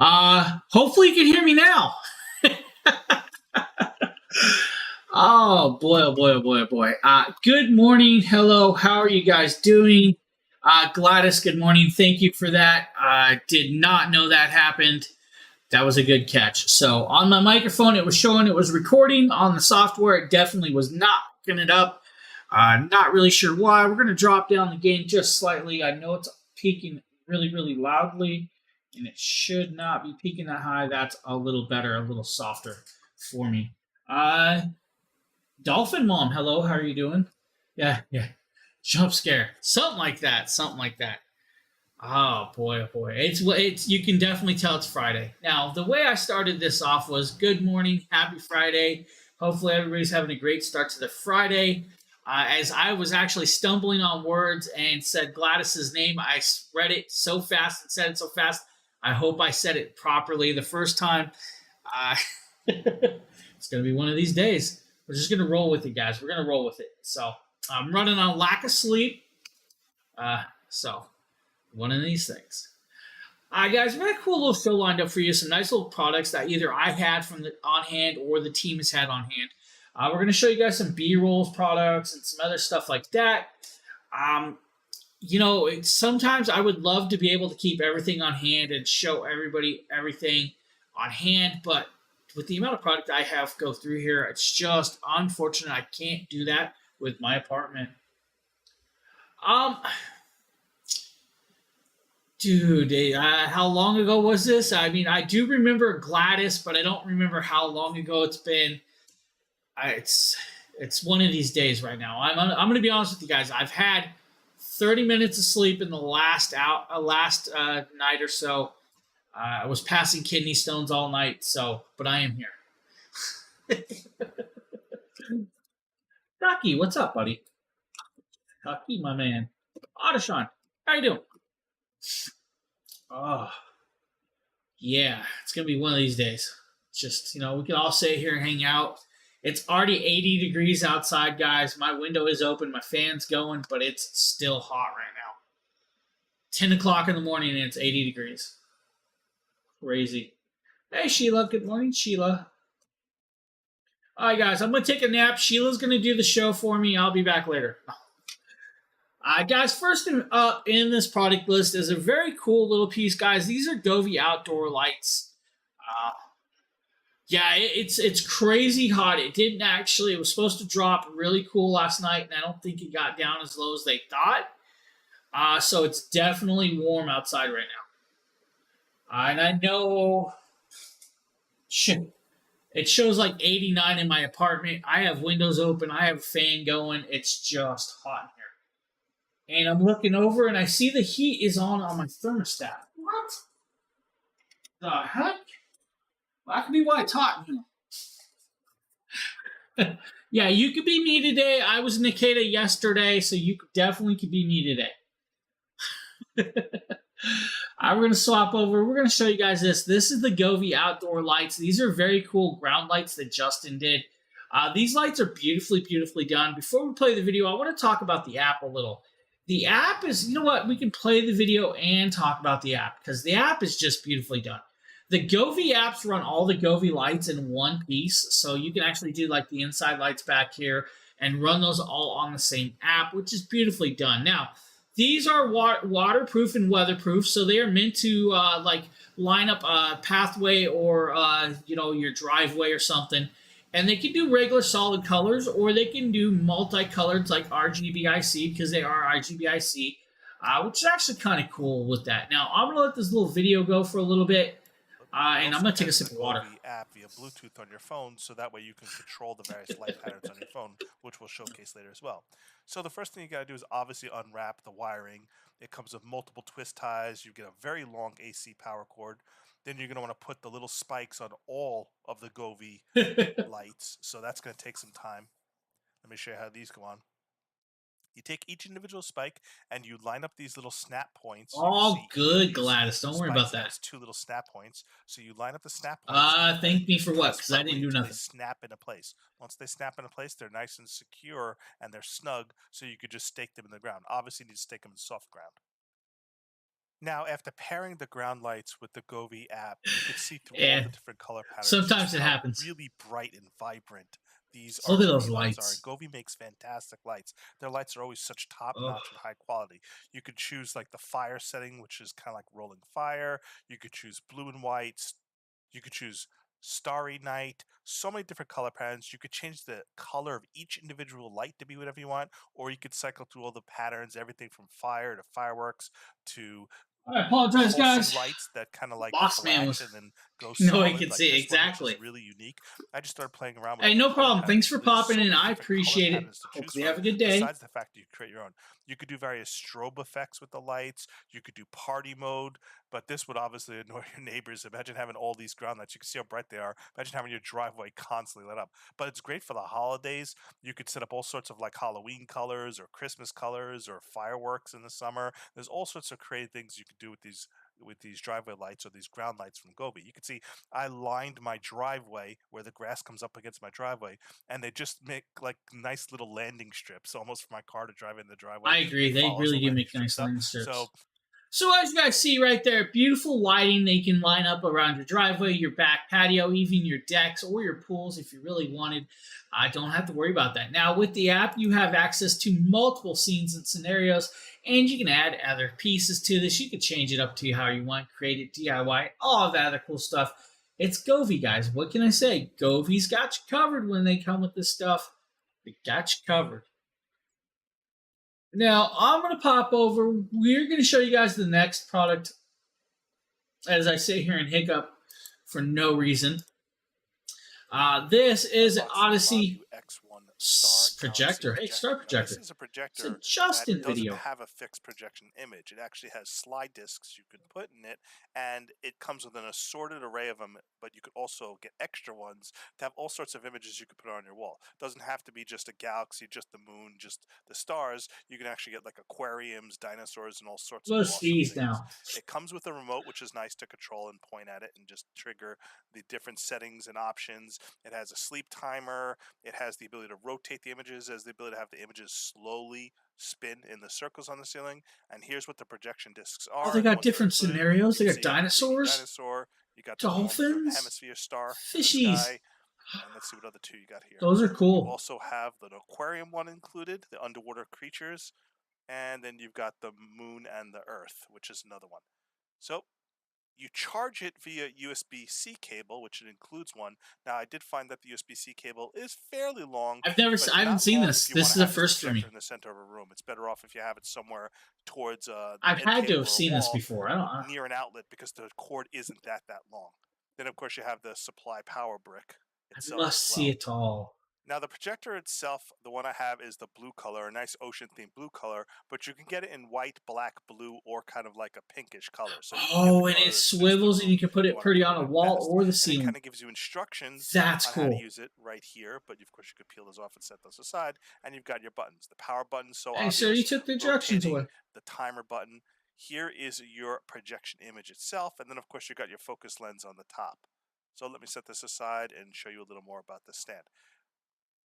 Hopefully you can hear me now. Oh boy, oh boy, oh boy, oh boy. Good morning. Hello. How are you guys doing? Gladys, good morning. Thank you for that. I did not know that happened. That was a good catch. So on my microphone, it was showing it was recording. On the software, it definitely was not picking it up. Not really sure why. We're going to drop down the gain just slightly. I know it's peaking really, really loudly, and it should not be peaking that high. That's a little better, a little softer for me. Dolphin Mom, hello. How are you doing? Yeah, yeah. Jump scare, something like that. Something like that. Oh boy, oh boy. It's you can definitely tell it's Friday. Now, the way I started this off was good morning, happy Friday. Hopefully everybody's having a great start to the Friday. As I was actually stumbling on words and said Gladys's name, I read it so fast and said it so fast. I hope I said it properly the first time. Uh, it's going to be one of these days. We're just going to roll with it, guys. We're going to roll with it. So I'm running on lack of sleep. So one of these things. Guys, we got a cool little show lined up for you. Some nice little products that either I had from the on hand or the team has had on hand. We're going to show you guys some B-rolls products and some other stuff like that. Sometimes I would love to be able to keep everything on hand and show everybody everything on hand, but with the amount of product I have go through here, it's just unfortunate I can't do that with my apartment. Dude, how long ago was this? I mean, I do remember Gladys, but I don't remember how long ago it's been. It's one of these days right now. I'm going to be honest with you guys. I've had 30 minutes of sleep in the last night or so. I was passing kidney stones all night, but I am here. Ducky, what's up, buddy? Ducky, my man. Ottershawn, how you doing? Oh, yeah, it's gonna be one of these days. Just we can all sit here and hang out. It's already 80 degrees outside, guys. My window is open, my fan's going, but it's still hot right now. 10 o'clock in the morning and it's 80 degrees. Crazy. Hey, Sheila. Good morning, Sheila. All right, guys, I'm going to take a nap. Sheila's going to do the show for me. I'll be back later. Guys, first in this product list is a very cool little piece, guys. These are Govee outdoor lights. Yeah, it's crazy hot. It was supposed to drop really cool last night, and I don't think it got down as low as they thought. So it's definitely warm outside right now. And I know, shit, it shows like 89 in my apartment. I have windows open. I have a fan going. It's just hot in here. And I'm looking over and I see the heat is on my thermostat. What the heck? Well, that could be why it's hot. Yeah, you could be me today. I was Nikita yesterday, so you definitely could be me today. We're going to swap over. We're going to show you guys this. This is the Govee outdoor lights. These are very cool ground lights that Justin did. These lights are beautifully, beautifully done. Before we play the video, I want to talk about the app a little. The app is, you know what? We can play the video and talk about the app because the app is just beautifully done. The Govee apps run all the Govee lights in one piece, so you can actually do like the inside lights back here and run those all on the same app, which is beautifully done. Now, these are waterproof and weatherproof, so they are meant to line up a pathway or your driveway or something. And they can do regular solid colors, or they can do multicolored like RGBIC because they are RGBIC, which is actually kind of cool with that. Now I'm gonna let this little video go for a little bit, and I'm gonna take a sip of water. The app via Bluetooth on your phone, so that way you can control the various light patterns on your phone, which we'll showcase later as well. So the first thing you gotta do is obviously unwrap the wiring. It comes with multiple twist ties. You get a very long AC power cord. Then you're going to want to put the little spikes on all of the Govee lights. So that's going to take some time. Let me show you how these go on. You take each individual spike and you line up these little snap points. Oh, good, Gladys. Don't worry about that. That's two little snap points. So you line up the snap points. Thank me for what? Because I didn't do nothing. They snap into place. Once they snap into place, they're nice and secure and they're snug. So you could just stake them in the ground. Obviously, you need to stake them in soft ground. Now, after pairing the ground lights with the Govee app, you could see through all Yeah, the different color patterns sometimes just it how happens. really bright and vibrant these Look at those RGB lights are. And lights. Govee makes fantastic lights. Their lights are always such top Oh, notch and high quality. You could choose like the fire setting, which is kind of like rolling fire. You could choose blue and whites. You could choose starry night. So many different color patterns. You could change the color of each individual light to be whatever you want, or you could cycle through all the patterns, everything from fire to fireworks to I apologize, pulsing guys. lights that kind of like Boss man flash was and then go no one solid, can like see this one, which is exactly. really unique. I just started playing around with Hey, all the no color problem. Thanks patterns, for and there's popping so in. many I different color appreciate it. patterns to choose Hopefully, from. have a good day. Besides the fact that you create your own, you could do various strobe effects with the lights. You could do party mode, but this would obviously annoy your neighbors. Imagine having all these ground lights. You can see how bright they are. Imagine having your driveway constantly lit up. But it's great for the holidays. You could set up all sorts of like Halloween colors or Christmas colors or fireworks in the summer. There's all sorts of creative things you could do with these driveway lights or these ground lights from Govee. You can see I lined my driveway where the grass comes up against my driveway, and they just make like nice little landing strips almost for my car to drive in the driveway. I agree. It They follows really the do landing make nice strips up. landing strips. So So as you guys see right there, beautiful lighting that you can line up around your driveway, your back patio, even your decks or your pools if you really wanted. I don't have to worry about that. Now with the app, you have access to multiple scenes and scenarios, and you can add other pieces to this. You can change it up to how you want, create it DIY, all of that other cool stuff. It's Govee, guys. What can I say? Govee's got you covered when they come with this stuff. They got you covered. Now, I'm going to pop over. We're going to show you guys the next product as I sit here and hiccup for no reason. This is an Odyssey X1 projector. Hey, Star Projector. This is a It's a projector Justin that doesn't video. have a fixed projection image. It actually has slide discs you can put in it, and it comes with an assorted array of them, but you could also get extra ones to have all sorts of images you could put on your wall. It doesn't have to be just a galaxy, just the moon, just the stars. You can actually get like aquariums, dinosaurs, and all sorts of Let's awesome these things. now. It comes with a remote, which is nice to control and point at it and just trigger the different settings and options. It has a sleep timer. It has the ability to rotate the images, has the ability to have the images slowly spin in the circles on the ceiling. And here's what the projection discs are. Oh, they got Once they're different included, scenarios. They you got can see you have a 3D dinosaurs, dinosaur, you got the northern dolphins, hemisphere star in the fishies. sky, and let's see what other two you got here. Those are You cool. also have the aquarium one included, the underwater creatures, and then you've got the moon and the earth, which is another one. So you charge it via USB-C cable, which it includes one. Now, I did find that the USB-C cable is fairly long. I haven't seen this. This is a first for me. In the center of a room, it's better off if you have it somewhere towards I've had to have seen this before. I don't near an outlet because the cord isn't that long. Then, of course, you have the supply power brick itself. I must see it all. Now, the projector itself, the one I have is the blue color, a nice ocean-themed blue color, but you can get it in white, black, blue, or kind of like a pinkish color. So and it swivels, and you can put it pretty on a wall or the ceiling. It kind of gives you instructions That's on cool. how to use it right here, but of course you could peel those off and set those aside, and you've got your buttons. The power button, so Hey, obvious. sir, you took the instructions away. The timer button. Here is your projection image itself, and then of course you got your focus lens on the top. So let me set this aside and show you a little more about this stand.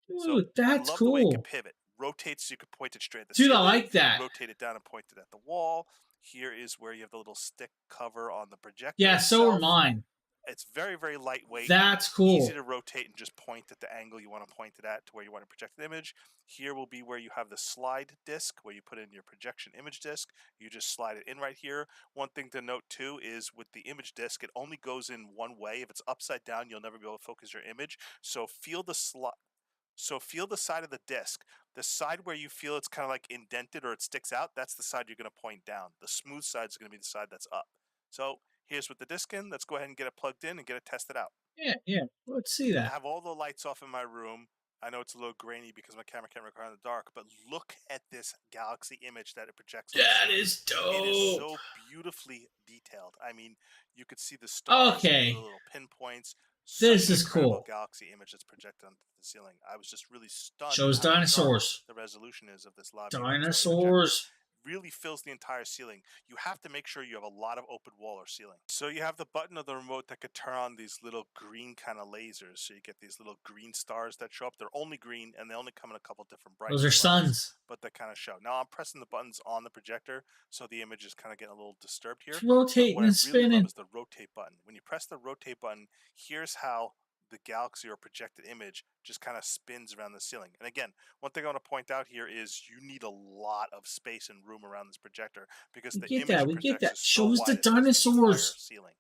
Ooh, that's cool. The way it can pivot. Rotates so you can point it straight at the ceiling. Dude, I like that. Rotate it down and point it at the wall. Here is where you have the little stick cover on the projector. Yeah, so are mine. It's very, very lightweight. That's cool. Easy to rotate and just point at the angle you want to point it at to where you want to project the image. Here will be where you have the slide disc, where you put in your projection image disc. You just slide it in right here. One thing to note too is with the image disc, it only goes in one way. If it's upside down, you'll never be able to focus your image. So feel the side of the disc. The side where you feel it's kind of like indented or it sticks out, that's the side you're going to point down. The smooth side is going to be the side that's up. So here's with the disc in. Let's go ahead and get it plugged in and get it tested out. Yeah. Let's see that. I have all the lights off in my room. I know it's a little grainy because my camera can't record in the dark, but look at this galaxy image that it projects. That is dope. It is so beautifully detailed. I mean, you could see the stars, the little pinpoints. This is cool. Galaxy image that's projected onto the ceiling. I was just really stunned. Shows dinosaurs. The resolution is of this lobby. Dinosaurs. really fills the entire ceiling. You have to make sure you have a lot of open wall or ceiling. So you have the button of the remote that could turn on these little green kind of lasers. So you get these little green stars that show up. They're only green and they only come in a couple different brightness Those are levels, suns. but they kind of show. Now I'm pressing the buttons on the projector, so the image is kind of getting a little disturbed here. It's rotating But what I and really love spinning. is the rotate button. When you press the rotate button, here's how the galaxy or projected image just kind of spins around the ceiling. And again, one thing I want to point out here is you need a lot of space and room around this projector because We the get image that. it We get projects that. is so Shows the wide, it fills the entire dinosaurs. ceiling.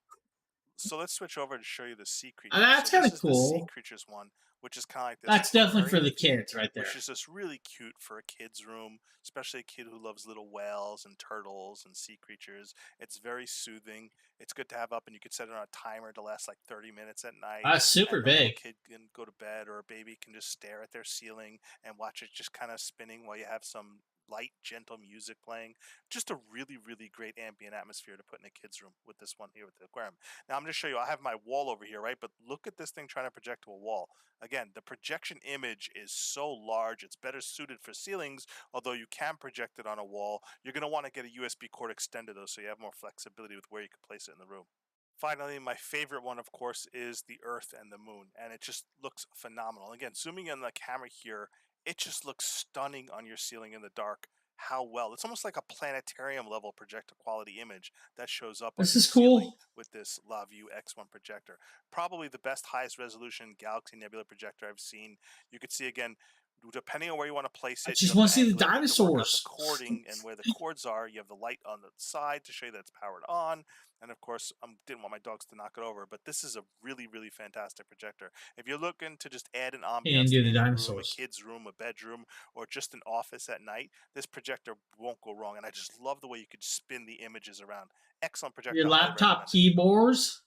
So let's switch over and show you the sea creatures. That's So kind this of is the sea cool. creatures one, which is kind of like this That's definitely for the aquarium, kids right there. which is just really cute for a kid's room, especially a kid who loves little whales and turtles and sea creatures. It's very soothing. It's good to have up, and you could set it on a timer to last like 30 minutes at night. That's super And a little big. kid can go to bed, or a baby can just stare at their ceiling and watch it just kind of spinning while you have some light, gentle music playing. Just a really, really great ambient atmosphere to put in a kid's room with this one here with the aquarium. Now I'm going to show you, I have my wall over here, right? But look at this thing trying to project to a wall. Again, the projection image is so large, it's better suited for ceilings, although you can project it on a wall. You're going to want to get a USB cord extender though, so you have more flexibility with where you can place it in the room. Finally, my favorite one, of course, is the Earth and the Moon, and it just looks phenomenal. Again, zooming in the camera here, it just looks stunning on your ceiling in the dark. How well. It's almost like a planetarium level projector quality image that shows up on This your is ceiling cool. with this LaView X1 projector. Probably the best, highest resolution Galaxy Nebula projector I've seen. You can see again, depending on where you want to place I it, just you want have to to see the angle it to work out dinosaurs. the cording and where the cords are. You have the light on the side to show you that it's powered on. And of course, I didn't want my dogs to knock it over, but this is a really, really fantastic projector. If you're looking to just add an He didn't ambiance do to the any room, a dinosaurs. kid's room, a bedroom, or just an office at night, this projector won't go wrong. And I just love the way you could spin the images around. Excellent projector. Your highly laptop recommended. keyboards.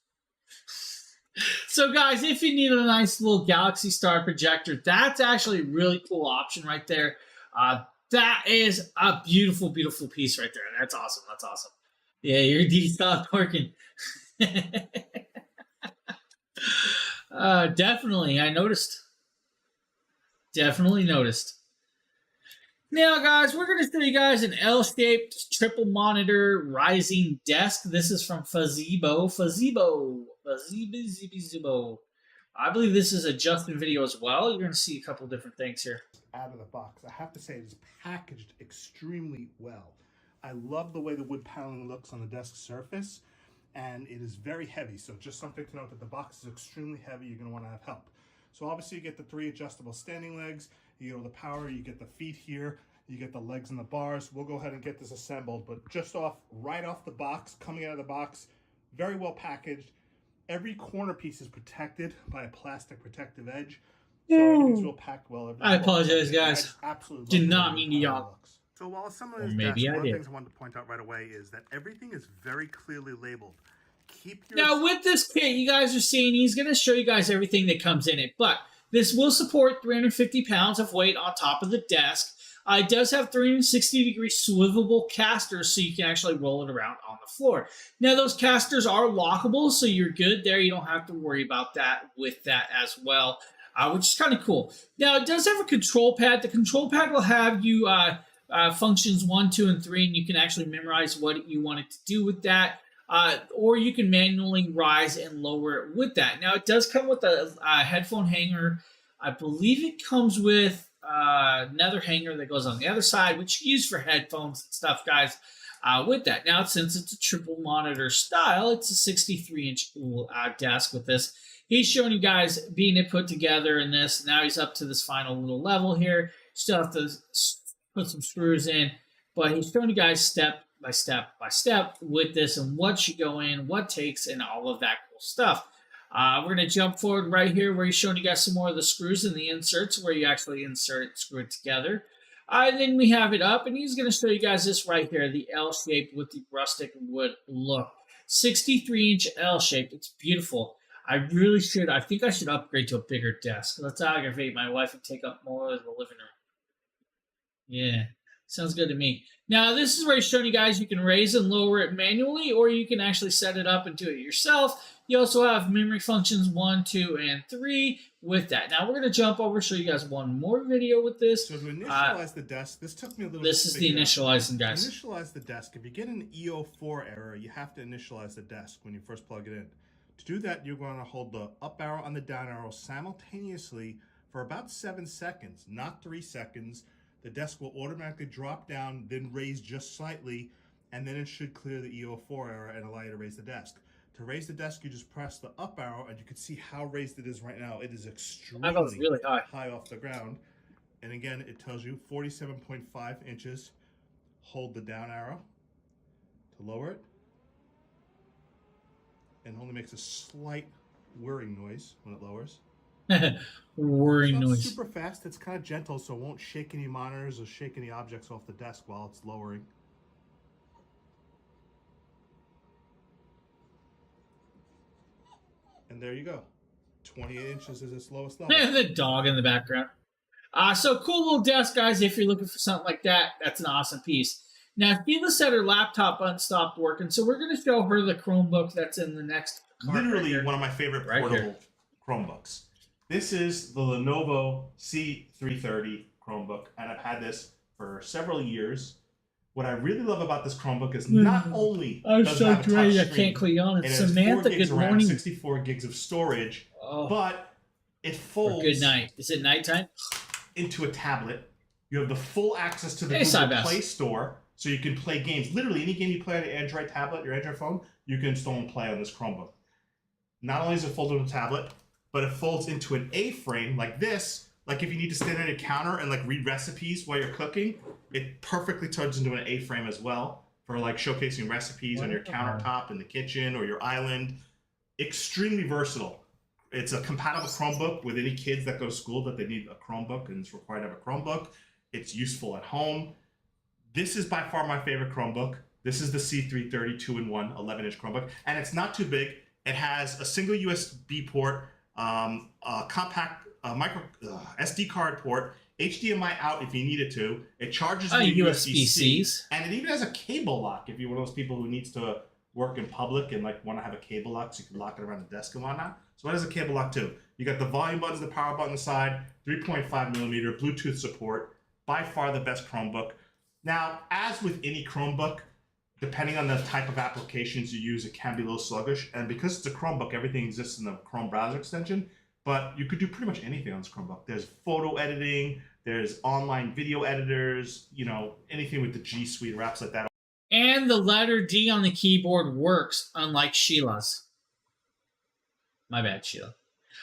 So guys, if you need a nice little Galaxy Star projector, that's actually a really cool option right there. That is a beautiful, beautiful piece right there. That's awesome. That's awesome. Yeah, your D stopped working. Definitely, I noticed. Definitely noticed. Now, guys, we're going to show you guys an L-shaped triple monitor rising desk. This is from Fazebo. I believe this is a Justin video as well. You're going to see a couple different things here. Out of the box, I have to say it is packaged extremely well. I love the way the wood paneling looks on the desk surface, and it is very heavy. So just something to note that the box is extremely heavy. You're going to want to have help. So obviously you get the 3 adjustable standing legs, you get all the power, you get the feet here, you get the legs and the bars. We'll go ahead and get this assembled, but just right off the box, coming out of the box, very well packaged. Every corner piece is protected by a plastic protective edge. So everything's real packed well. I apologize, guys. Absolutely Did not mean to yawn. So while assembling Or this maybe desk, I one of the did. things I wanted to point out right away is that everything is very clearly labeled. Keep your Now, with this kit, you guys are seeing, he's going to show you guys everything that comes in it. But this will support 350 pounds of weight on top of the desk. It does have 360-degree swivelable casters, so you can actually roll it around on the floor. Now, those casters are lockable, so you're good there. You don't have to worry about that with that as well, which is kind of cool. Now, it does have a control pad. The control pad will have you functions 1, 2, and 3, and you can actually memorize what you want it to do with that. Or you can manually rise and lower it with that. Now, it does come with a headphone hanger. I believe it comes with another hanger that goes on the other side, which you use for headphones and stuff, guys, with that. Now, since it's a triple monitor style, it's a 63-inch desk with this. He's showing you guys being it put together in this. Now he's up to this final little level here. Still have to put some screws in, but he's showing you guys step by step with this and what should go in, what takes, and all of that cool stuff. We're going to jump forward right here where he's showing you guys some more of the screws and the inserts where you actually insert it, screw it together. Then we have it up, and he's going to show you guys this right here, the L-shape with the rustic wood look. 63-inch L-shape. It's beautiful. I think I should upgrade to a bigger desk. Let's aggravate my wife and take up more of the living room. Yeah, sounds good to me. Now, this is where he's showing you guys you can raise and lower it manually, or you can actually set it up and do it yourself. You also have memory functions 1, 2, and 3 with that. Now we're going to jump over, show you guys one more video with this. So to initialize the desk, this took me a little bit This is the initializing, guys. To initialize the desk, if you get an EO4 error, you have to initialize the desk when you first plug it in. To do that, you're going to hold the up arrow and the down arrow simultaneously for about 7 seconds, not 3 seconds. The desk will automatically drop down, then raise just slightly, and then it should clear the EO4 error and allow you to raise the desk. To raise the desk, you just press the up arrow, and you can see how raised it is right now. It is extremely really high off the ground. And again, it tells you 47.5 inches. Hold the down arrow to lower it. And only makes a slight whirring noise when it lowers. Whirring It's not noise. super fast. It's kind of gentle, so it won't shake any monitors or shake any objects off the desk while it's lowering. And there you go. 28 inches is its lowest level. The dog in the background. So cool little desk, guys. If you're looking for something like that, that's an awesome piece. Now, Sheila said her laptop stopped working, so we're going to show her the Chromebook that's in the next card. Literally right one of my favorite portable Chromebooks. This is the Lenovo C330 Chromebook, and I've had this for several years. What I really love about this Chromebook is not only I'm does it so have a touch great. I screen, can't click on it. it has Samantha, 4 gigs good of RAM, morning. 64 gigs of storage, Oh, but it or folds good night. Is it nighttime? into a tablet. You have the full access to the Hey, Google Cybas. Play Store, so you can play games. Literally, any game you play on an Android tablet, your Android phone, you can install and play on this Chromebook. Not only is it folded into a tablet, but it folds into an A-frame like this. Like if you need to stand on your counter and like read recipes while you're cooking, it perfectly turns into an A-frame as well for like showcasing recipes on your countertop in the kitchen or your island. Extremely versatile. It's a compatible Chromebook with any kids that go to school that they need a Chromebook and it's required to have a Chromebook. It's useful at home. This is by far my favorite Chromebook. This is the C330 2-in-1 11-inch Chromebook, and it's not too big. It has a single USB port, a compact micro SD card port, HDMI out if you need it to. It charges via USB-C, USB-Cs. and it even has a cable lock if you're one of those people who needs to work in public and like want to have a cable lock so you can lock it around the desk and whatnot. So it has a cable lock too. You got the volume buttons, the power button on the side, 3.5 millimeter Bluetooth support. By far the best Chromebook. Now, as with any Chromebook, depending on the type of applications you use, it can be a little sluggish. And because it's a Chromebook, everything exists in the Chrome browser extension. But you could do pretty much anything on this Chromebook. There's photo editing, there's online video editors, you know, anything with the G Suite or apps like that. And the letter D on the keyboard works, unlike Sheila's. My bad, Sheila.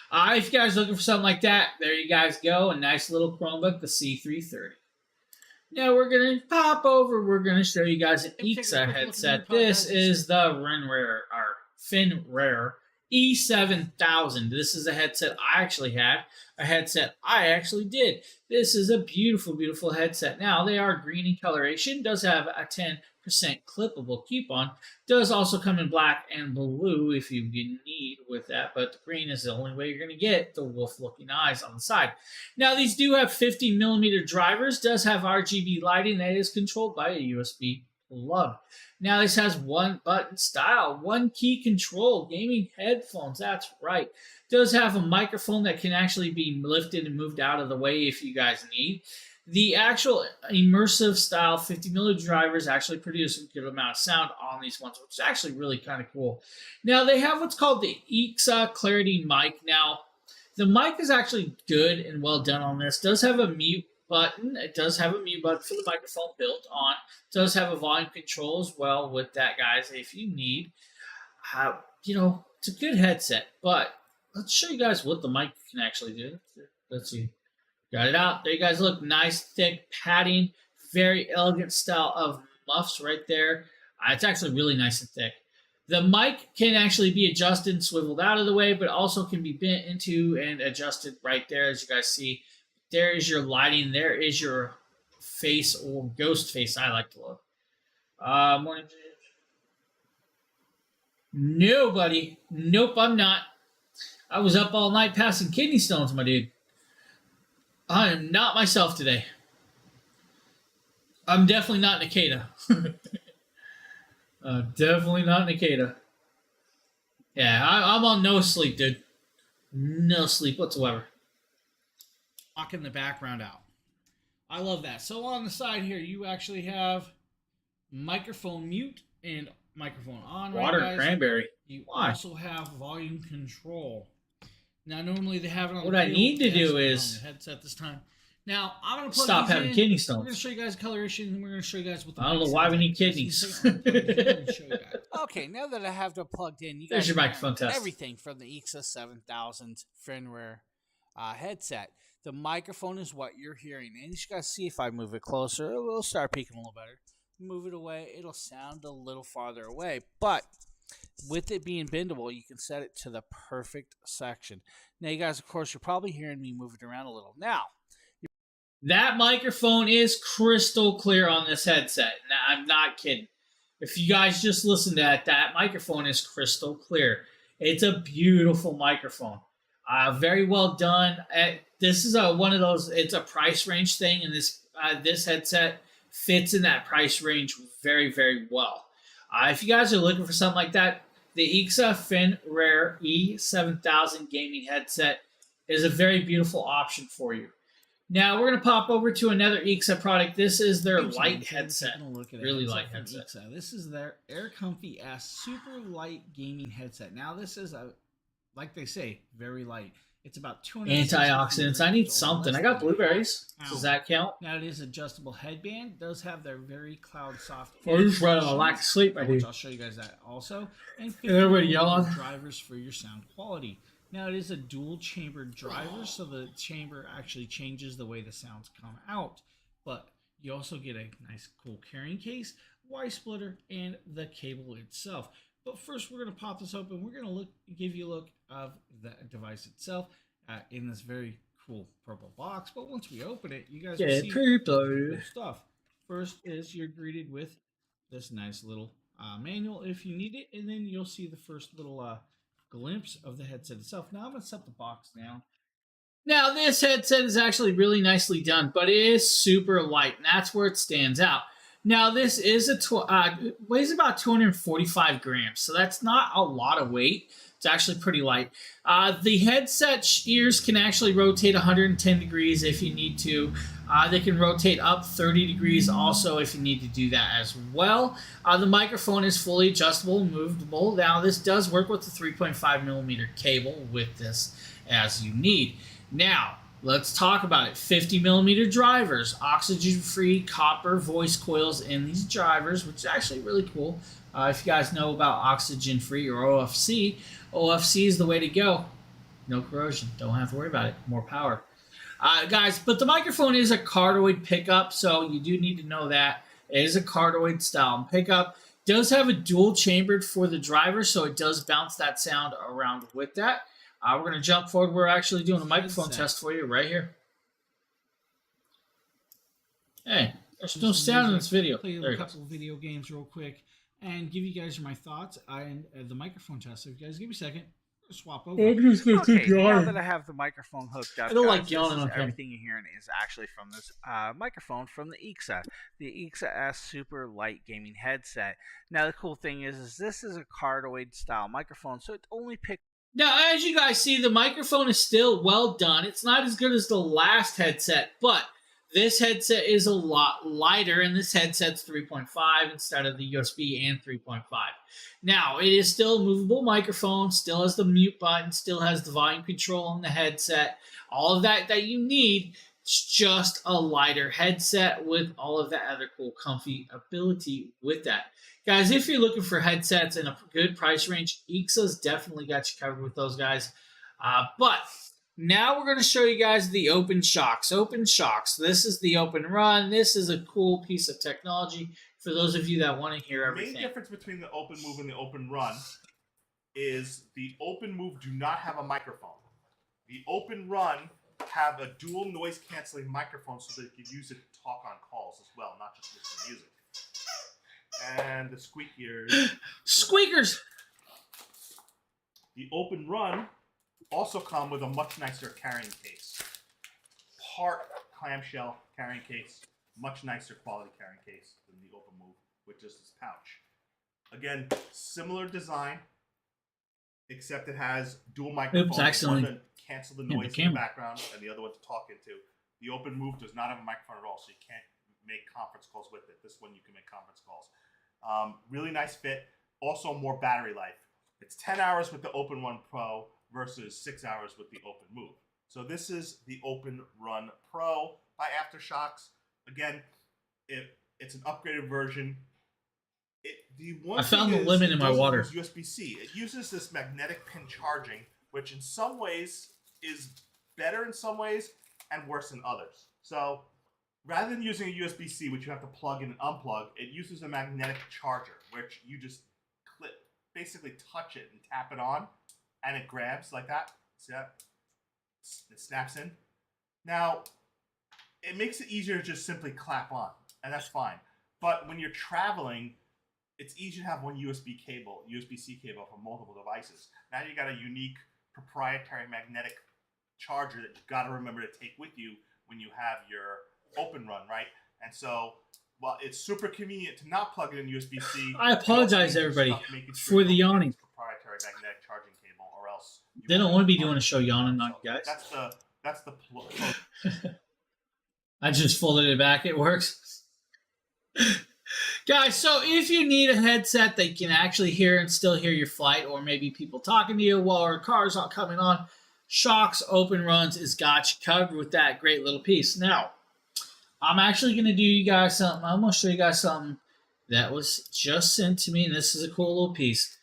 If you guys are looking for something like that, there you guys go. A nice little Chromebook, the C330. Now we're going to pop over. We're going to show you guys an EXA headset. This is the Finrare E7000. This is a headset I actually had. A headset I actually did. This is a beautiful, beautiful headset. Now, they are green in coloration. Does have a 10% clippable coupon. Does also come in black and blue if you need with that, but the green is the only way you're going to get the wolf-looking eyes on the side. Now, these do have 50mm drivers. Does have RGB lighting that is controlled by a USB plug. Now, this has one button style, one key control, gaming headphones. That's right. Does have a microphone that can actually be lifted and moved out of the way if you guys need. The actual immersive style 50mm drivers actually produce a good amount of sound on these ones, which is actually really kind of cool. Now, they have what's called the EXA Clarity mic. Now, the mic is actually good and well done on this. Does have a mute button. It does have a mute button for the microphone built on. Does have a volume control as well with that, guys, if you need. You know, it's a good headset, but let's show you guys what the mic can actually do. Let's see. Got it out. There you guys look. Nice, thick padding. Very elegant style of muffs right there. It's actually really nice and thick. The mic can actually be adjusted and swiveled out of the way, but also can be bent into and adjusted right there, as you guys see. There is your lighting. There is your face, or ghost face, I like to look. Morning. No, buddy. Nope, I'm not. I was up all night passing kidney stones, my dude. I am not myself today. I'm definitely not Nikita. Definitely not Nikita. Yeah, I'm on no sleep, dude. No sleep whatsoever. Blocking the background out. I love that. So on the side here, you actually have microphone mute and microphone on. Water right, and guys? cranberry. You Why? also have volume control. Now, normally they have it on What the I cable, need to it has do be on is the headset this time. Now, I'm going to plug stop these having in. kidney We're going to stones. show you guys coloration, and we're going to show you guys what the I don't mic know why sounds we like. need Guys, in a kidneys. second, I'm gonna plug these in and show you guys. Okay, now that I have them plugged in, you There's guys your are microphone hearing test. everything from the EXA 7000 Fenrir headset. The microphone is what you're hearing, and you just gotta see if I move it closer, it will start peaking a little better. Move it away, it'll sound a little farther away. But with it being bendable, you can set it to the perfect section. Now, you guys, of course, you're probably hearing me move it around a little. Now, That microphone is crystal clear on this headset. Now, I'm not kidding. If you guys just listen to that microphone is crystal clear. It's a beautiful microphone. Very well done. This is one of those. It's a price range thing, and this headset fits in that price range very, very well. If you guys are looking for something like that, the EXA Fenrir E7000 gaming headset is a very beautiful option for you. Now we're going to pop over to another EXA product. This is their Oops, light I'm headset. taking a look at a Really headset light from headset. EXA. This is their Air Comfy S super light gaming headset. Now this is like they say, very light. It's about 260 Antioxidants. I need something. I got blueberries. Does that count? Now it is adjustable headband. It does have their very cloud soft. Or just running a lack of sleep, I which do. I'll show you guys that also. And Everybody 50 yelling. drivers for your sound quality. Now it is a dual chambered driver, so the chamber actually changes the way the sounds come out. But you also get a nice cool carrying case, Y splitter, and the cable itself. But first, we're going to pop this open. We're going to give you a look of the device itself in this very cool purple box. But once we open it, you guys will see cool stuff. First is you're greeted with this nice little manual if you need it, and then you'll see the first little glimpse of the headset itself. Now I'm going to set the box down. Now this headset is actually really nicely done, but it is super light, and that's where it stands out. Now this is weighs about 245 grams, so that's not a lot of weight. It's actually pretty light. The headset ears can actually rotate 110 degrees if you need to. They can rotate up 30 degrees also if you need to do that as well. The microphone is fully adjustable and movable. Now this does work with the 3.5 millimeter cable with this as you need. Now, let's talk about it. 50 millimeter drivers, oxygen-free copper voice coils in these drivers, which is actually really cool. If you guys know about oxygen-free or OFC, OFC is the way to go. No corrosion. Don't have to worry about it. More power. Guys, but the microphone is a cardioid pickup, so you do need to know that. It is a cardioid style pickup. It does have a dual chambered for the driver, so it does bounce that sound around with that. We're going to jump forward. We're actually doing a microphone test for you right here. Hey, there's no sound in this video. Play There a it goes. couple of video games real quick and give you guys my thoughts and the microphone test. So if you guys give me a second, we'll swap over. I'm just going to okay, keep now yawning. that I have the microphone hooked up, I don't guys, like yawning this on is camera. everything you're hearing is actually from this microphone from the EXA S Super Light Gaming Headset. Now the cool thing is this is a cardioid style microphone, so it only picks. Now, as you guys see, the microphone is still well done. It's not as good as the last headset, but this headset is a lot lighter, and this headset's 3.5 instead of the USB and 3.5. Now, it is still a movable microphone, still has the mute button, still has the volume control on the headset, all of that you need. It's just a lighter headset with all of that other cool comfy ability with that. Guys, if you're looking for headsets in a good price range, EXA's definitely got you covered with those guys. But now we're going to show you guys the Open Shocks. Open Shocks. This is the Open Run. This is a cool piece of technology for those of you that want to hear The everything. main difference between the Open Move and the Open Run is the Open Move do not have a microphone. The Open Run have a dual noise canceling microphone so that you can use it to talk on calls as well, not just listen to music. And the squeak ears. Squeakers! The Open Run also come with a much nicer carrying case. Part clamshell carrying case, much nicer quality carrying case than the Open Move with just this pouch. Again, similar design, except it has dual microphones. accidentally one to cancel the hit the noise in the camera. background, and the other one to talk into. The Open Move does not have a microphone at all, so you can't make conference calls with it. This one you can make conference calls. Really nice fit. Also more battery life. It's 10 hours with the Open Run Pro versus 6 hours with the Open Move. So this is the Open Run Pro by AfterShokz. Again, it's an upgraded version. I found the limit in my water. USB-C. It uses this magnetic pin charging, which in some ways is better in some ways and worse in others. So rather than using a USB-C, which you have to plug in and unplug, it uses a magnetic charger, which you just basically touch it and tap it on, and it grabs like that. See that? It snaps in. Now, it makes it easier to just simply clap on, and that's fine. But when you're traveling, it's easier to have one USB-C cable for multiple devices. Now you got a unique proprietary magnetic charger that you've got to remember to take with you when you have your Open Run, right? And so, well, it's super convenient to not plug it in USB-C. I apologize, everybody, for the yawning. Proprietary magnetic charging cable, or else They don't want to be doing a show yawning on you guys. That's the plug. I just folded it back. It works. Guys, so if you need a headset that you can actually hear and still hear your flight, or maybe people talking to you while our car's not coming on, Shokz Open Runs has got you covered with that great little piece. Now, I'm actually going to do you guys something. I'm going to show you guys something that was just sent to me, and this is a cool little piece.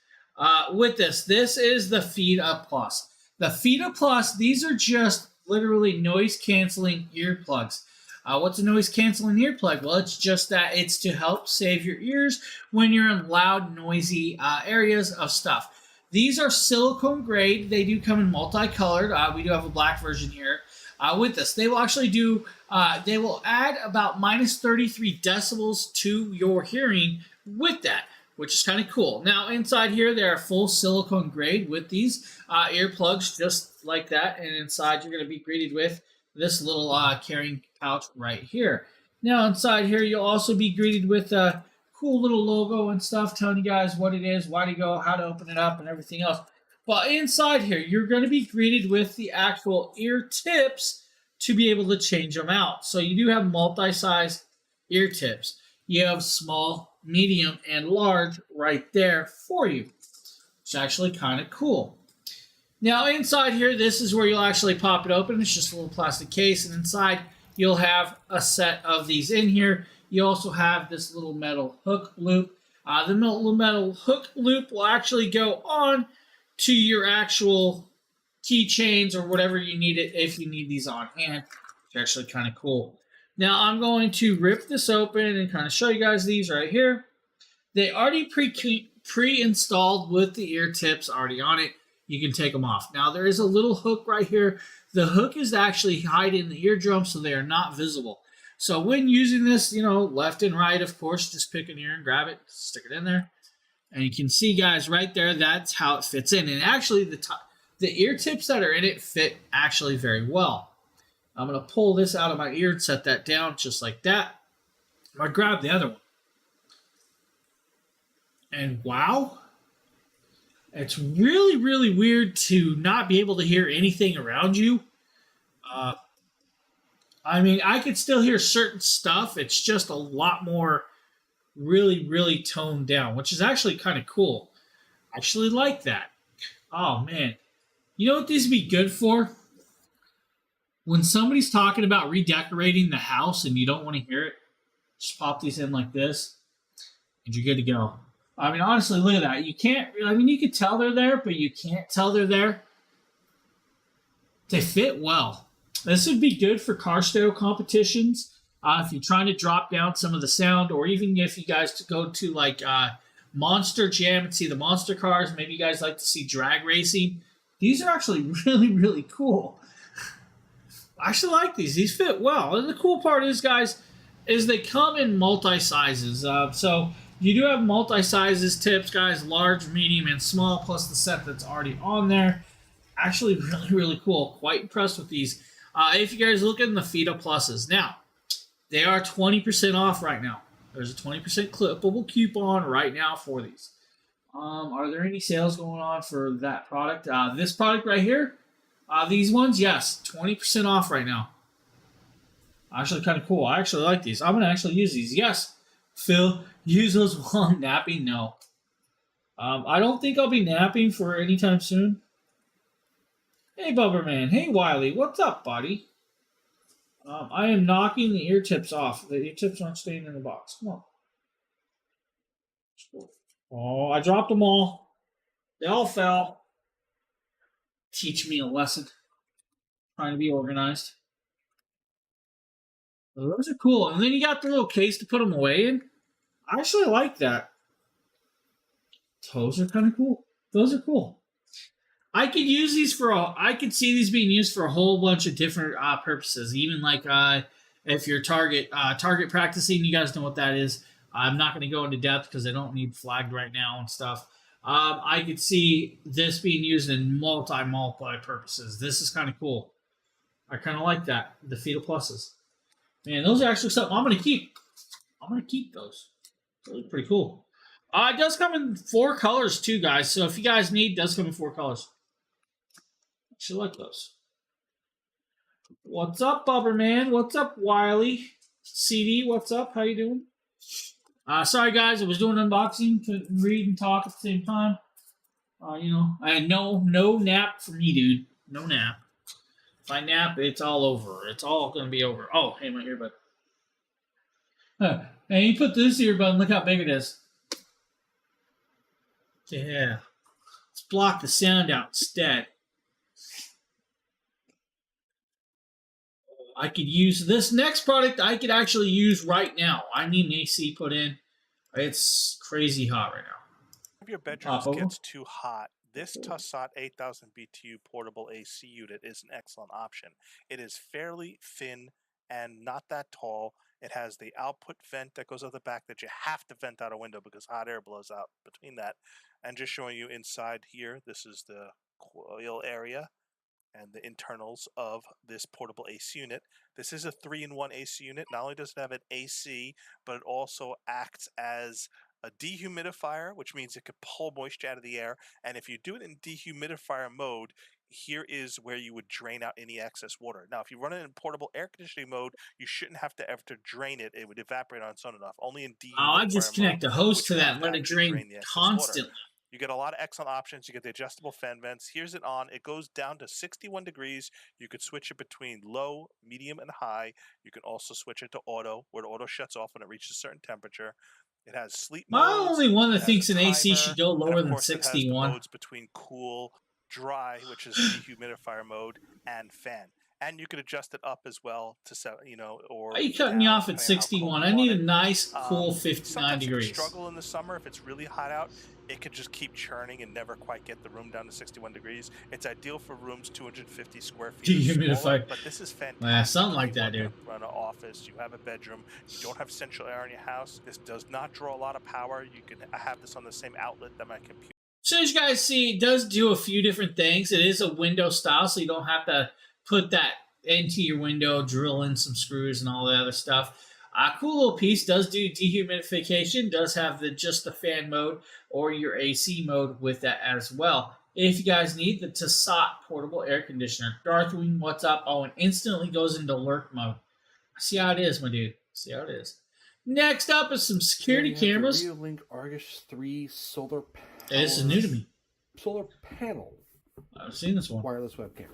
With this is the Feed Up Plus. The Feed Up Plus, these are just literally noise-canceling earplugs. What's a noise-canceling earplug? Well, it's just that it's to help save your ears when you're in loud, noisy areas of stuff. These are silicone grade. They do come in multicolored. We do have a black version here. With this, they will actually do, they will add about minus 33 decibels to your hearing with that, which is kind of cool. Now, inside here, they are full silicone grade with these earplugs, just like that. And inside, you're going to be greeted with this little carrying pouch right here. Now, inside here, you'll also be greeted with a cool little logo and stuff telling you guys what it is, why to go, how to open it up, and everything else. But inside here, you're going to be greeted with the actual ear tips to be able to change them out. So you do have multi-size ear tips. You have small, medium, and large right there for you. It's actually kind of cool. Now inside here, this is where you'll actually pop it open. It's just a little plastic case, and inside you'll have a set of these in here. You also have this little metal hook loop. The little metal hook loop will actually go on to your actual keychains or whatever you need it if you need these on hand. It's actually kind of cool. Now I'm going to rip this open and kind of show you guys these right here. They already pre-installed with the ear tips already on it. You can take them off. Now there is a little hook right here. The hook is actually hiding the eardrum so they are not visible. So when using this, left and right, of course, just pick an ear and grab it, stick it in there. And you can see, guys, right there, that's how it fits in. And actually, the ear tips that are in it fit actually very well. I'm going to pull this out of my ear and set that down just like that. I grab the other one. And wow, it's really, really weird to not be able to hear anything around you. I could still hear certain stuff. It's just a lot more really, really toned down, which is actually kind of cool. I actually like that. Oh, man. You know what these would be good for? When somebody's talking about redecorating the house and you don't want to hear it, just pop these in like this, and you're good to go. Honestly, look at that. You can't, you could tell they're there, but you can't tell they're there. They fit well. This would be good for car stereo competitions. If you're trying to drop down some of the sound, or even if you guys go to like Monster Jam and see the monster cars, maybe you guys like to see drag racing. These are actually really, really cool. I actually like these. These fit well. And the cool part is, guys, is they come in multi-sizes. So you do have multi-sizes tips, guys, large, medium, and small, plus the set that's already on there. Actually, really, really cool. Quite impressed with these. If you guys look in the Feed Up Pluses. Now, they are 20% off right now. There's a 20% clippable coupon right now for these. Are there any sales going on for that product? This product right here, these ones, yes, 20% off right now. Actually, kind of cool. I actually like these. I'm gonna actually use these. Yes, Phil, use those while I'm napping. No, I don't think I'll be napping for any time soon. Hey, Bubberman. Hey, Wiley. What's up, buddy? I am knocking the ear tips off. The ear tips aren't staying in the box. Come on. Oh, I dropped them all. They all fell. Teach me a lesson. Trying to be organized. Well, those are cool. And then you got the little case to put them away in. I actually like that. Those are kind of cool. Those are cool. I could use these I could see these being used for a whole bunch of different purposes. Even like if you're target practicing, you guys know what that is. I'm not going to go into depth because I don't need flagged right now and stuff. I could see this being used in multi purposes. This is kind of cool. I kind of like that. The Fetal Pluses. Man, those are actually something I'm going to keep. I'm going to keep those. Those are pretty cool. It does come in 4 colors too, guys. So if you guys need, it does come in 4 colors. I should like those. What's up, Bubberman? What's up, Wiley? CD, what's up? How you doing? Sorry, guys. I was doing unboxing. Couldn't read and talk at the same time. I had no nap for me, dude. No nap. If I nap, it's all over. It's all going to be over. Oh, hey, my earbud. And you put this earbud, and look how big it is. Yeah. Let's block the sound out instead. I could use this next product. I could actually use right now. I need an AC put in. It's crazy hot right now. If your bedroom gets too hot, this Tussauds 8000 BTU portable AC unit is an excellent option. It is fairly thin and not that tall. It has the output vent that goes out the back that you have to vent out a window because hot air blows out between that. And just showing you inside here, this is the coil area and the internals of this portable AC unit. This is a 3-in-1 AC unit. Not only does it have an AC, but it also acts as a dehumidifier, which means it could pull moisture out of the air. And if you do it in dehumidifier mode, here is where you would drain out any excess water. Now, if you run it in portable air conditioning mode, you shouldn't have to ever drain it. It would evaporate on its own enough. Only in dehumidifier I just connect the hose to that and let it drain the constantly. Water. You get a lot of excellent options. You get the adjustable fan vents. Here's it on. It goes down to 61 degrees. You could switch it between low, medium, and high. You can also switch it to auto, where the auto shuts off when it reaches a certain temperature. It has sleep modes. I'm the only one that thinks an AC should go lower than 61. It has the modes between cool, dry, which is dehumidifier mode, and fan. And you could adjust it up as well to set, or. Why are you cutting me off at 61? I need a nice, cool 59 degrees. If you struggle in the summer, if it's really hot out, it could just keep churning and never quite get the room down to 61 degrees. It's ideal for rooms 250 square feet. Dehumidifier. But this is fantastic. Something like that, dude. Run an office, you have a bedroom, you don't have central air in your house. This does not draw a lot of power. I have this on the same outlet that my computer. So as you guys see, it does do a few different things. It is a window style, so you don't have to put that into your window, drill in some screws and all the other stuff. Cool little piece. Does do dehumidification. Does have just the fan mode or your AC mode with that as well. If you guys need the Tussauds portable air conditioner. Darthwing, what's up? Oh, and instantly goes into alert mode. See how it is, my dude. See how it is. Next up is some security cameras. Reolink Argus 3 solar panel. This is new to me. Solar panel. I've seen this one. Wireless webcam.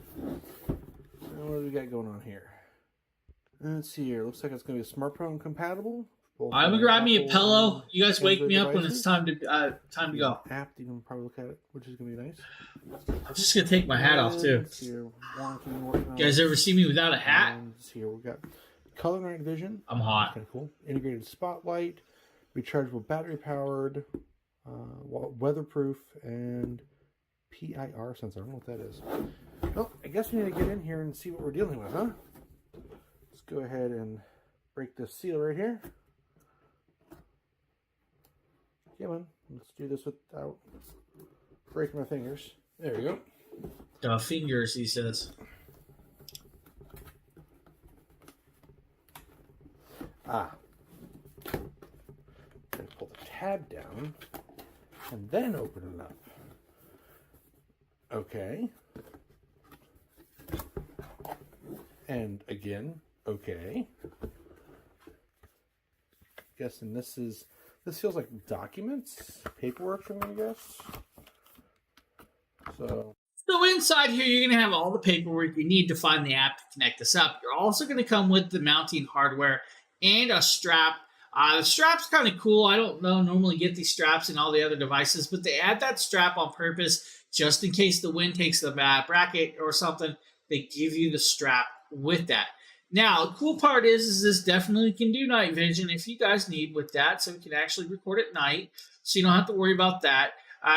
What do we got going on here? Let's see here. Looks like it's going to be smartphone compatible. I'm gonna grab me a pillow. You guys wake me up when it's time to go. App, you can probably look at it, which is gonna be nice. I'm just gonna take my hat off too. You guys ever see me without a hat? Here we got color night vision. I'm hot. Kind of cool. Integrated spotlight, rechargeable battery powered, weatherproof, and PIR sensor. I don't know what that is. Well, I guess we need to get in here and see what we're dealing with, huh? Let's go ahead and break this seal right here. Come on, let's do this without breaking my fingers. There we go. The fingers, he says. Then pull the tab down. and then open it up. Okay. And again, okay. Guessing this feels like documents, paperwork, I'm gonna guess. So inside here, you're going to have all the paperwork you need to find the app to connect this up. You're also going to come with the mounting hardware and a strap. The strap's kind of cool. I don't normally get these straps in all the other devices, but they add that strap on purpose just in case the wind takes the bracket or something. They give you the strap with that. Now, the cool part is this definitely can do night vision if you guys need with that, so we can actually record at night, so you don't have to worry about that.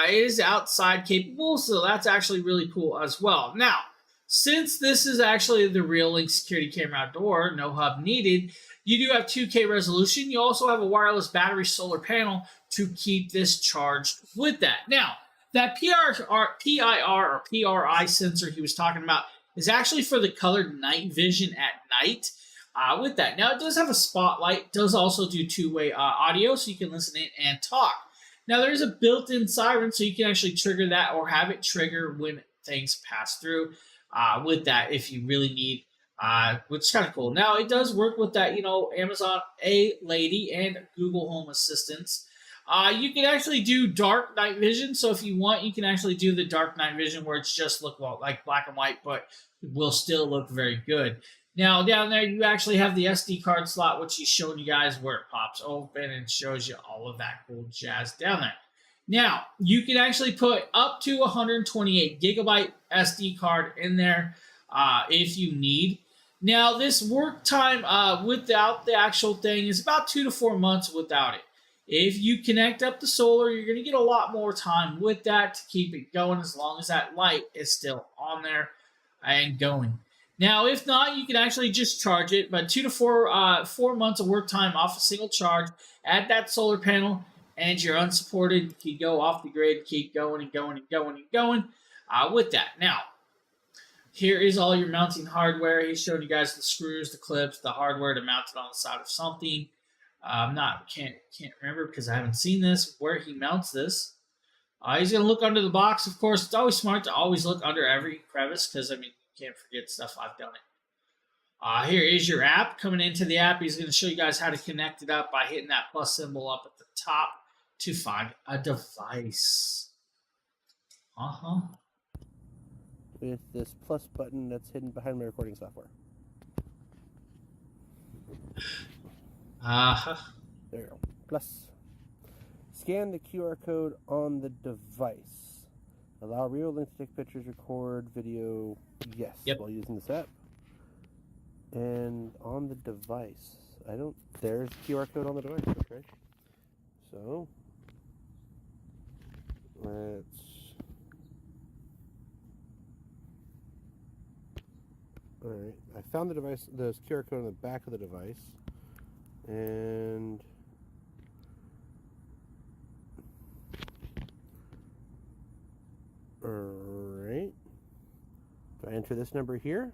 It is outside capable, so that's actually really cool as well. Now, since this is actually the Real Link Security Camera Outdoor, no hub needed, you do have 2K resolution. You also have a wireless battery solar panel to keep this charged with that. Now, that PIR or PRI sensor he was talking about is actually for the colored night vision at night with that. Now, it does have a spotlight. It does also do two-way audio, so you can listen in and talk. Now, there's a built-in siren, so you can actually trigger that or have it trigger when things pass through with that if you really need, which is kind of cool. Now, it does work with that, Amazon A-Lady and Google Home Assistants. You can actually do dark night vision, so if you want, you can actually do the dark night vision where it's just look like black and white, but it will still look very good. Now, down there, you actually have the SD card slot, which he's showing you guys where it pops open and shows you all of that cool jazz down there. Now, you can actually put up to 128 gigabyte SD card in there if you need. Now, this work time without the actual thing is about 2 to 4 months without it. If you connect up the solar, you're going to get a lot more time with that to keep it going as long as that light is still on there and going. Now, if not, you can actually just charge it, but 2 to 4 months of work time off a single charge, add that solar panel, and you're unsupported. You can go off the grid, keep going and going and going and going with that. Now, here is all your mounting hardware. He's showing you guys the screws, the clips, the hardware to mount it on the side of something. Can't remember because I haven't seen this, where he mounts this. He's going to look under the box. Of course, it's always smart to always look under every crevice because, you can't forget stuff. I've done it. Here is your app. Coming into the app, he's going to show you guys how to connect it up by hitting that plus symbol up at the top to find a device. With this plus button that's hidden behind my recording software. There you go. Plus. Scan the QR code on the device. Allow Real Link to take pictures, record video. Yes. Yep. While using this app. And on the device. There's QR code on the device. Okay. So. Alright. I found the device, the QR code on the back of the device. And alright. Do I enter this number here?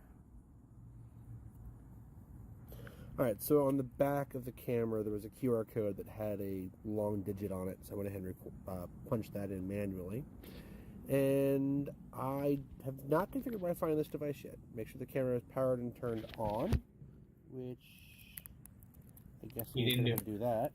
Alright, so on the back of the camera there was a QR code that had a long digit on it, so I went ahead and punched that in manually. And I have not configured Wi-Fi on this device yet. Make sure the camera is powered and turned on, which I guess You didn't do that.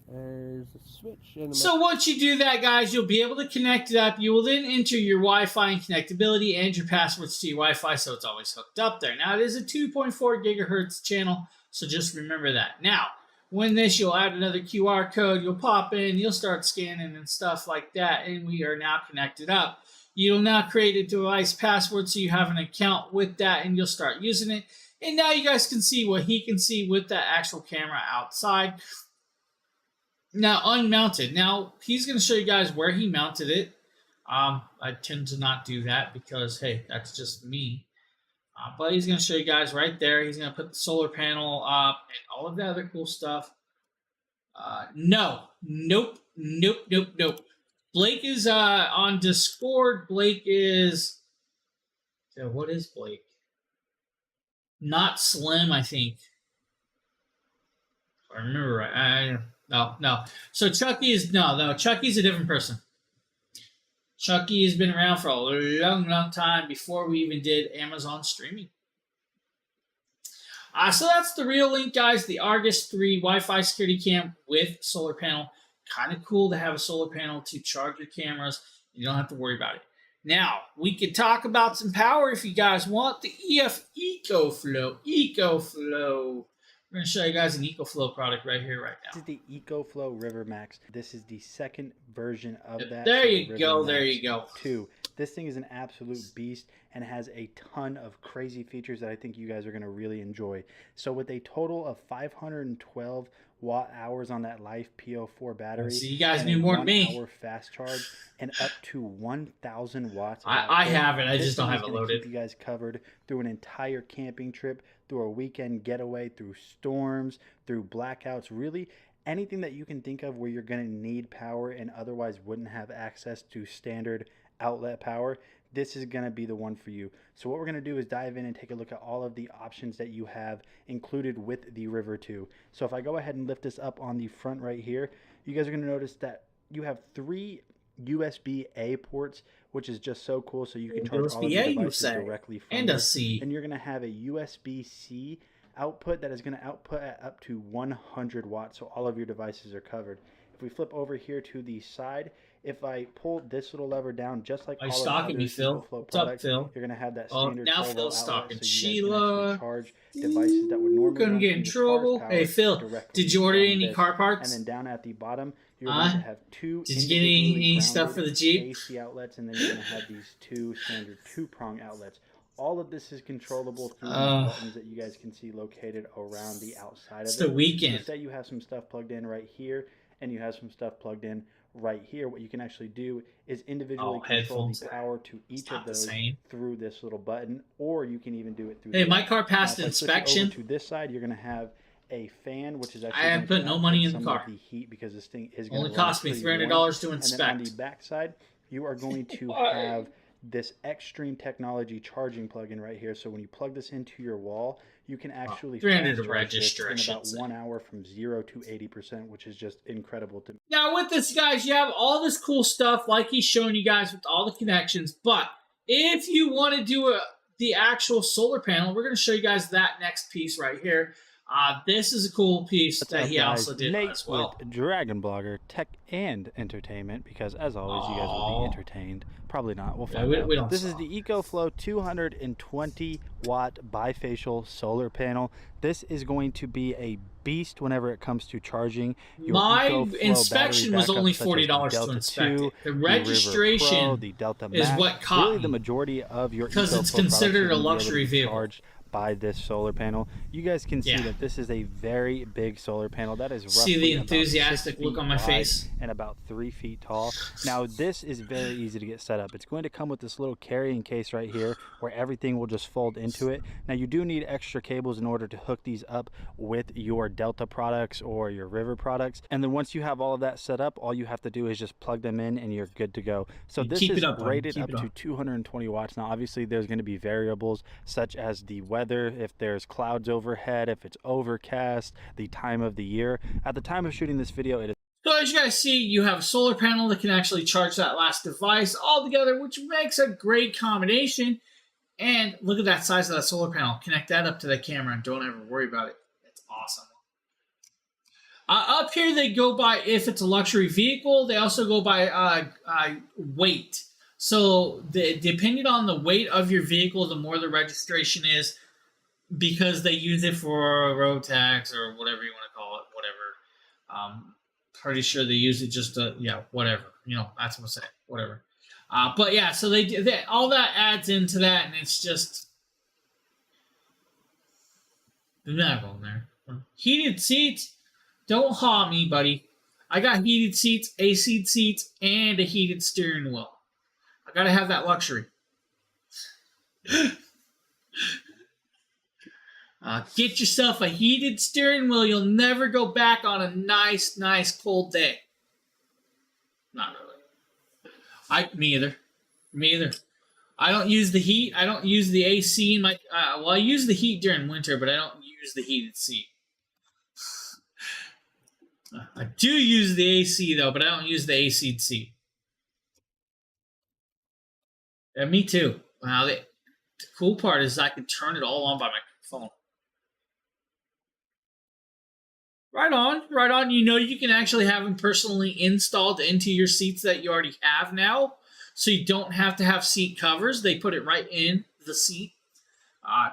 There's a switch. And So once you do that, guys, you'll be able to connect it up. You will then enter your Wi-Fi and connectability and your passwords to your Wi-Fi, so it's always hooked up there. Now, it is a 2.4 gigahertz channel, so just remember that. Now, when you'll add another QR code, you'll pop in, you'll start scanning and stuff like that, and we are now connected up. You'll now create a device password so you have an account with that, and you'll start using it. And now you guys can see what he can see with that actual camera outside. Now, unmounted. Now, he's going to show you guys where he mounted it. I tend to not do that because, hey, that's just me. But he's going to show you guys right there. He's going to put the solar panel up and all of the other cool stuff. Nope. Blake is on Discord. Blake is... what is Blake? Not Slim, I think. If I remember right. No. So Chucky is no. Chucky's a different person. Chucky has been around for a long time before we even did Amazon streaming. So that's the Real Link, guys. The Argus 3 Wi-Fi security cam with solar panel. Kind of cool to have a solar panel to charge your cameras. You don't have to worry about it. Now, we could talk about some power if you guys want. The EF EcoFlow. We're going to show you guys an EcoFlow product right here, right now. This is the EcoFlow River Max. This is the second version of that. There you go. River There Max you go. 2. This thing is an absolute beast and has a ton of crazy features that I think you guys are going to really enjoy. So with a total of 512 watt hours on that Life PO4 battery, so you guys and knew a more than 1 me. hour fast charge, and up to 1,000 watts. Of I output, have it. I this just don't thing have is it gonna loaded. Keep you guys covered through an entire camping trip, through a weekend getaway, through storms, through blackouts. Really, anything that you can think of where you're going to need power and otherwise wouldn't have access to standard outlet power, this is going to be the one for you. So what we're going to do is dive in and take a look at all of the options that you have included with the River 2. So if I go ahead and lift this up on the front right here, you guys are going to notice that you have 3 USB-A ports, which is just so cool. So you can charge all of your USB-A, you devices say, directly from and a this. C. And you're going to have a USB-C output that is going to output at up to 100 watts. So all of your devices are covered. If we flip over here to the side, if I pull this little lever down, just like Are you all of the stalking other me, Phil? EcoFlow What's up, products, Phil? you're going to have that Oh, standard now 12 Phil's volt stalking outlet, so you guys can Sheila. actually charge devices that would normally Gonna run get from in the car's trouble. power Hey, Phil, directly did you order from any this. car And parts? then down at the bottom, you're going to have 2 Did you get any individually stuff for the Jeep? AC outlets, and then you're going to have these 2 standard 2-prong outlets. All of this is controllable through the buttons that you guys can see located around the outside It's of it. the weekend. So say you have some stuff plugged in right here, and you have some stuff plugged in right here. What you can actually do is individually control headphones. the power to each not of the those same. through this little button, or you can even do it through Hey, the my app. car Now, passed if I switch it inspection. over to this side, you're going to have a fan, which is actually I haven't going put to no money in output the some car. of the heat, because this thing is going Only to cost me pretty warm. $300 to And then on the inspect. back side, you are going to Why? have this Extreme Technology charging plug-in right here. So when you plug this into your wall, you can actually 300 fast to charge register, I this in should about say. 1 hour from 0 to 80%, which is just incredible to me. Now with this, guys, you have all this cool stuff like he's showing you guys with all the connections. But if you want to do the actual solar panel, we're going to show you guys that next piece right here. This is a cool piece What's that up, he guys? also did Nate as well. with Dragon Blogger Tech and Entertainment, because as always, you guys will Aw. be entertained. Probably not. We'll Yeah, find out. we don't This is stop. the EcoFlow 220 watt bifacial solar panel. This is going to be a beast whenever it comes to charging your My EcoFlow inspection battery was backup, only such as the $40 to Delta inspect 2, it. The the River registration Pro, the Delta is Max. what caught Really, me. the majority of your Because it's EcoFlow products considered are a gonna be able luxury to be vehicle. charged by this solar panel. You guys can see Yeah. that this is a very big solar panel that is roughly See the about enthusiastic 6 look feet on my wide face? and about 3 feet tall. Now this is very easy to get set up. It's going to come with this little carrying case right here where everything will just fold into it. Now you do need extra cables in order to hook these up with your Delta products or your River products, and then once you have all of that set up, all you have to do is just plug them in and you're good to go. So this Keep is it up, buddy. rated Keep up it to up. 220 watts. Now obviously there's going to be variables such as the weather, if there's clouds overhead, if it's overcast, the time of the year. At the time of shooting this video, it is So as you guys see, you have a solar panel that can actually charge that last device all together, which makes a great combination. And look at that size of that solar panel. Connect that up to the camera and don't ever worry about it. It's awesome. Up here, they go by, if it's a luxury vehicle, they also go by weight. So depending on the weight of your vehicle, the more the registration is, because they use it for road tax or whatever you want to call it, whatever. Pretty sure they use it just to, yeah, whatever. You know, that's what I'm saying, whatever. But yeah, so they all that adds into that, and it's just not going there. Heated seats, don't haw me, buddy. I got heated seats, AC seats, and a heated steering wheel. I gotta have that luxury. Get yourself a heated steering wheel. You'll never go back on a nice cold day. Not really. Me either. I don't use the heat. I don't use the AC in my. Well, I use the heat during winter, but I don't use the heated seat. I do use the AC though, but I don't use the AC seat. Yeah, me too. Wow, the cool part is I can turn it all on by my phone. Right on, right on. You know, you can actually have them personally installed into your seats that you already have now, so you don't have to have seat covers. They put it right in the seat.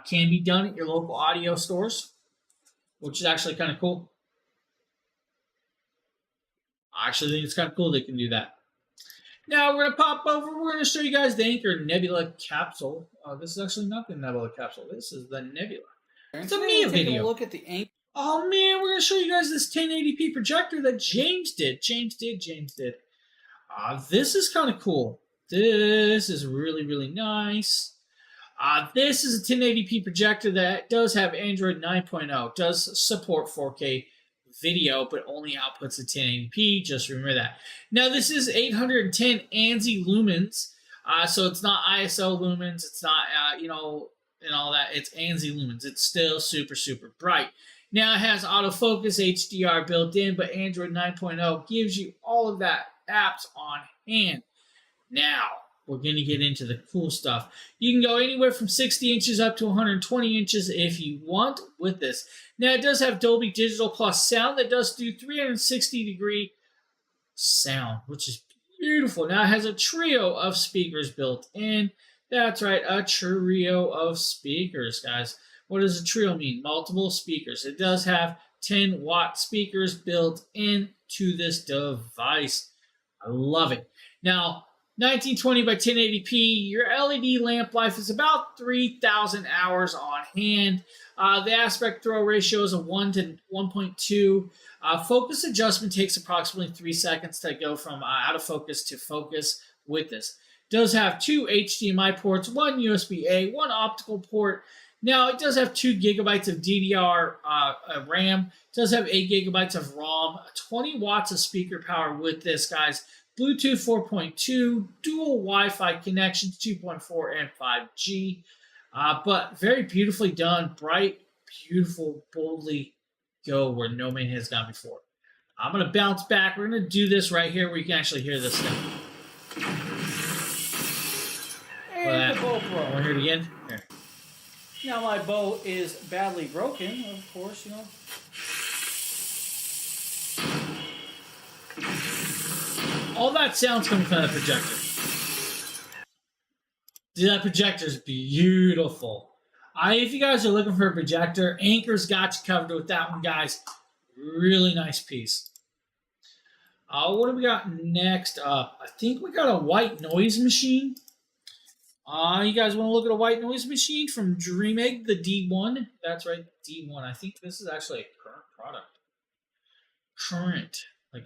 Can be done at your local audio stores, which is actually kind of cool. I actually think it's kind of cool they can do that. Now we're going to pop over. We're going to show you guys the Anker Nebula capsule. This is actually not the Nebula capsule. This is the Nebula. It's a Mia Taking video. a look at the Anker. Oh man, we're going to show you guys this 1080p projector that James did. James did. This is kind of cool. This is really, really nice. This is a 1080p projector that does have Android 9.0. Does support 4K video, but only outputs at 1080p. Just remember that. Now, this is 810 ANSI lumens. So it's not ISO lumens. It's not, and all that. It's ANSI lumens. It's still super, super bright. Now, it has autofocus HDR built in, but Android 9.0 gives you all of that apps on hand. Now, we're going to get into the cool stuff. You can go anywhere from 60 inches up to 120 inches if you want with this. Now, it does have Dolby Digital Plus sound that does do 360-degree sound, which is beautiful. Now, it has a trio of speakers built in. That's right, a trio of speakers, guys. What does a trio mean? Multiple speakers. It does have 10-watt speakers built into this device. I love it. Now, 1920 by 1080p, your LED lamp life is about 3,000 hours on hand. The aspect throw ratio is a 1 to 1.2. Focus adjustment takes approximately 3 seconds to go from out of focus to focus with this. It does have 2 HDMI ports, 1 USB-A, 1 optical port. Now, it does have 2 gigabytes of DDR RAM. It does have 8 gigabytes of ROM, 20 watts of speaker power with this, guys. Bluetooth 4.2, dual Wi-Fi connections, 2.4 and 5G. But very beautifully done, bright, beautiful, boldly go where no man has gone before. I'm going to bounce back. We're going to do this right here where you can actually hear this thing. And the GoPro. Want to hear it again? Here. Now my bow is badly broken, of course, All that sound's coming from that projector. Dude, that projector's beautiful. If you guys are looking for a projector, Anker's got you covered with that one, guys. Really nice piece. What do we got next up? I think we got a white noise machine. You guys want to look at a white noise machine from DreamEgg, the D1? That's right, D1. I think this is actually a current product. Current.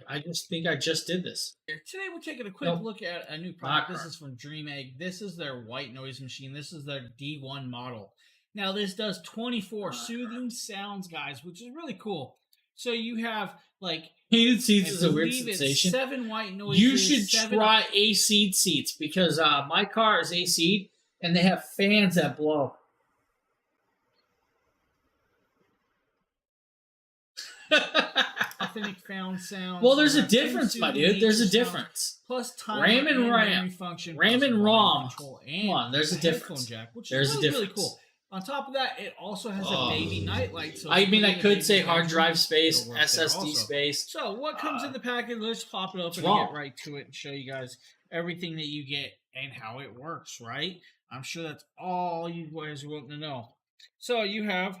I just think I just did this. Today we're taking a quick look at a new product. This is from DreamEgg. This is their white noise machine. This is their D1 model. Now this does 24 soothing sounds, guys, which is really cool. So you have heated seats is a weird sensation. 7 white noises. You should try AC seats because my car is AC and they have fans that blow. Authentic found sound. Well, there's a difference, my dude. There's a difference. Plus time RAM and memory function. RAM and ROM. Come on, there's a difference. Jack, which there's is a really, difference. really cool. On top of that, it also has a baby nightlight. So I mean, I could say hard drive space, SSD space. So what comes in the package? Let's pop it open and get right to it and show you guys everything that you get and how it works, right? I'm sure that's all you guys are wanting to know. So you have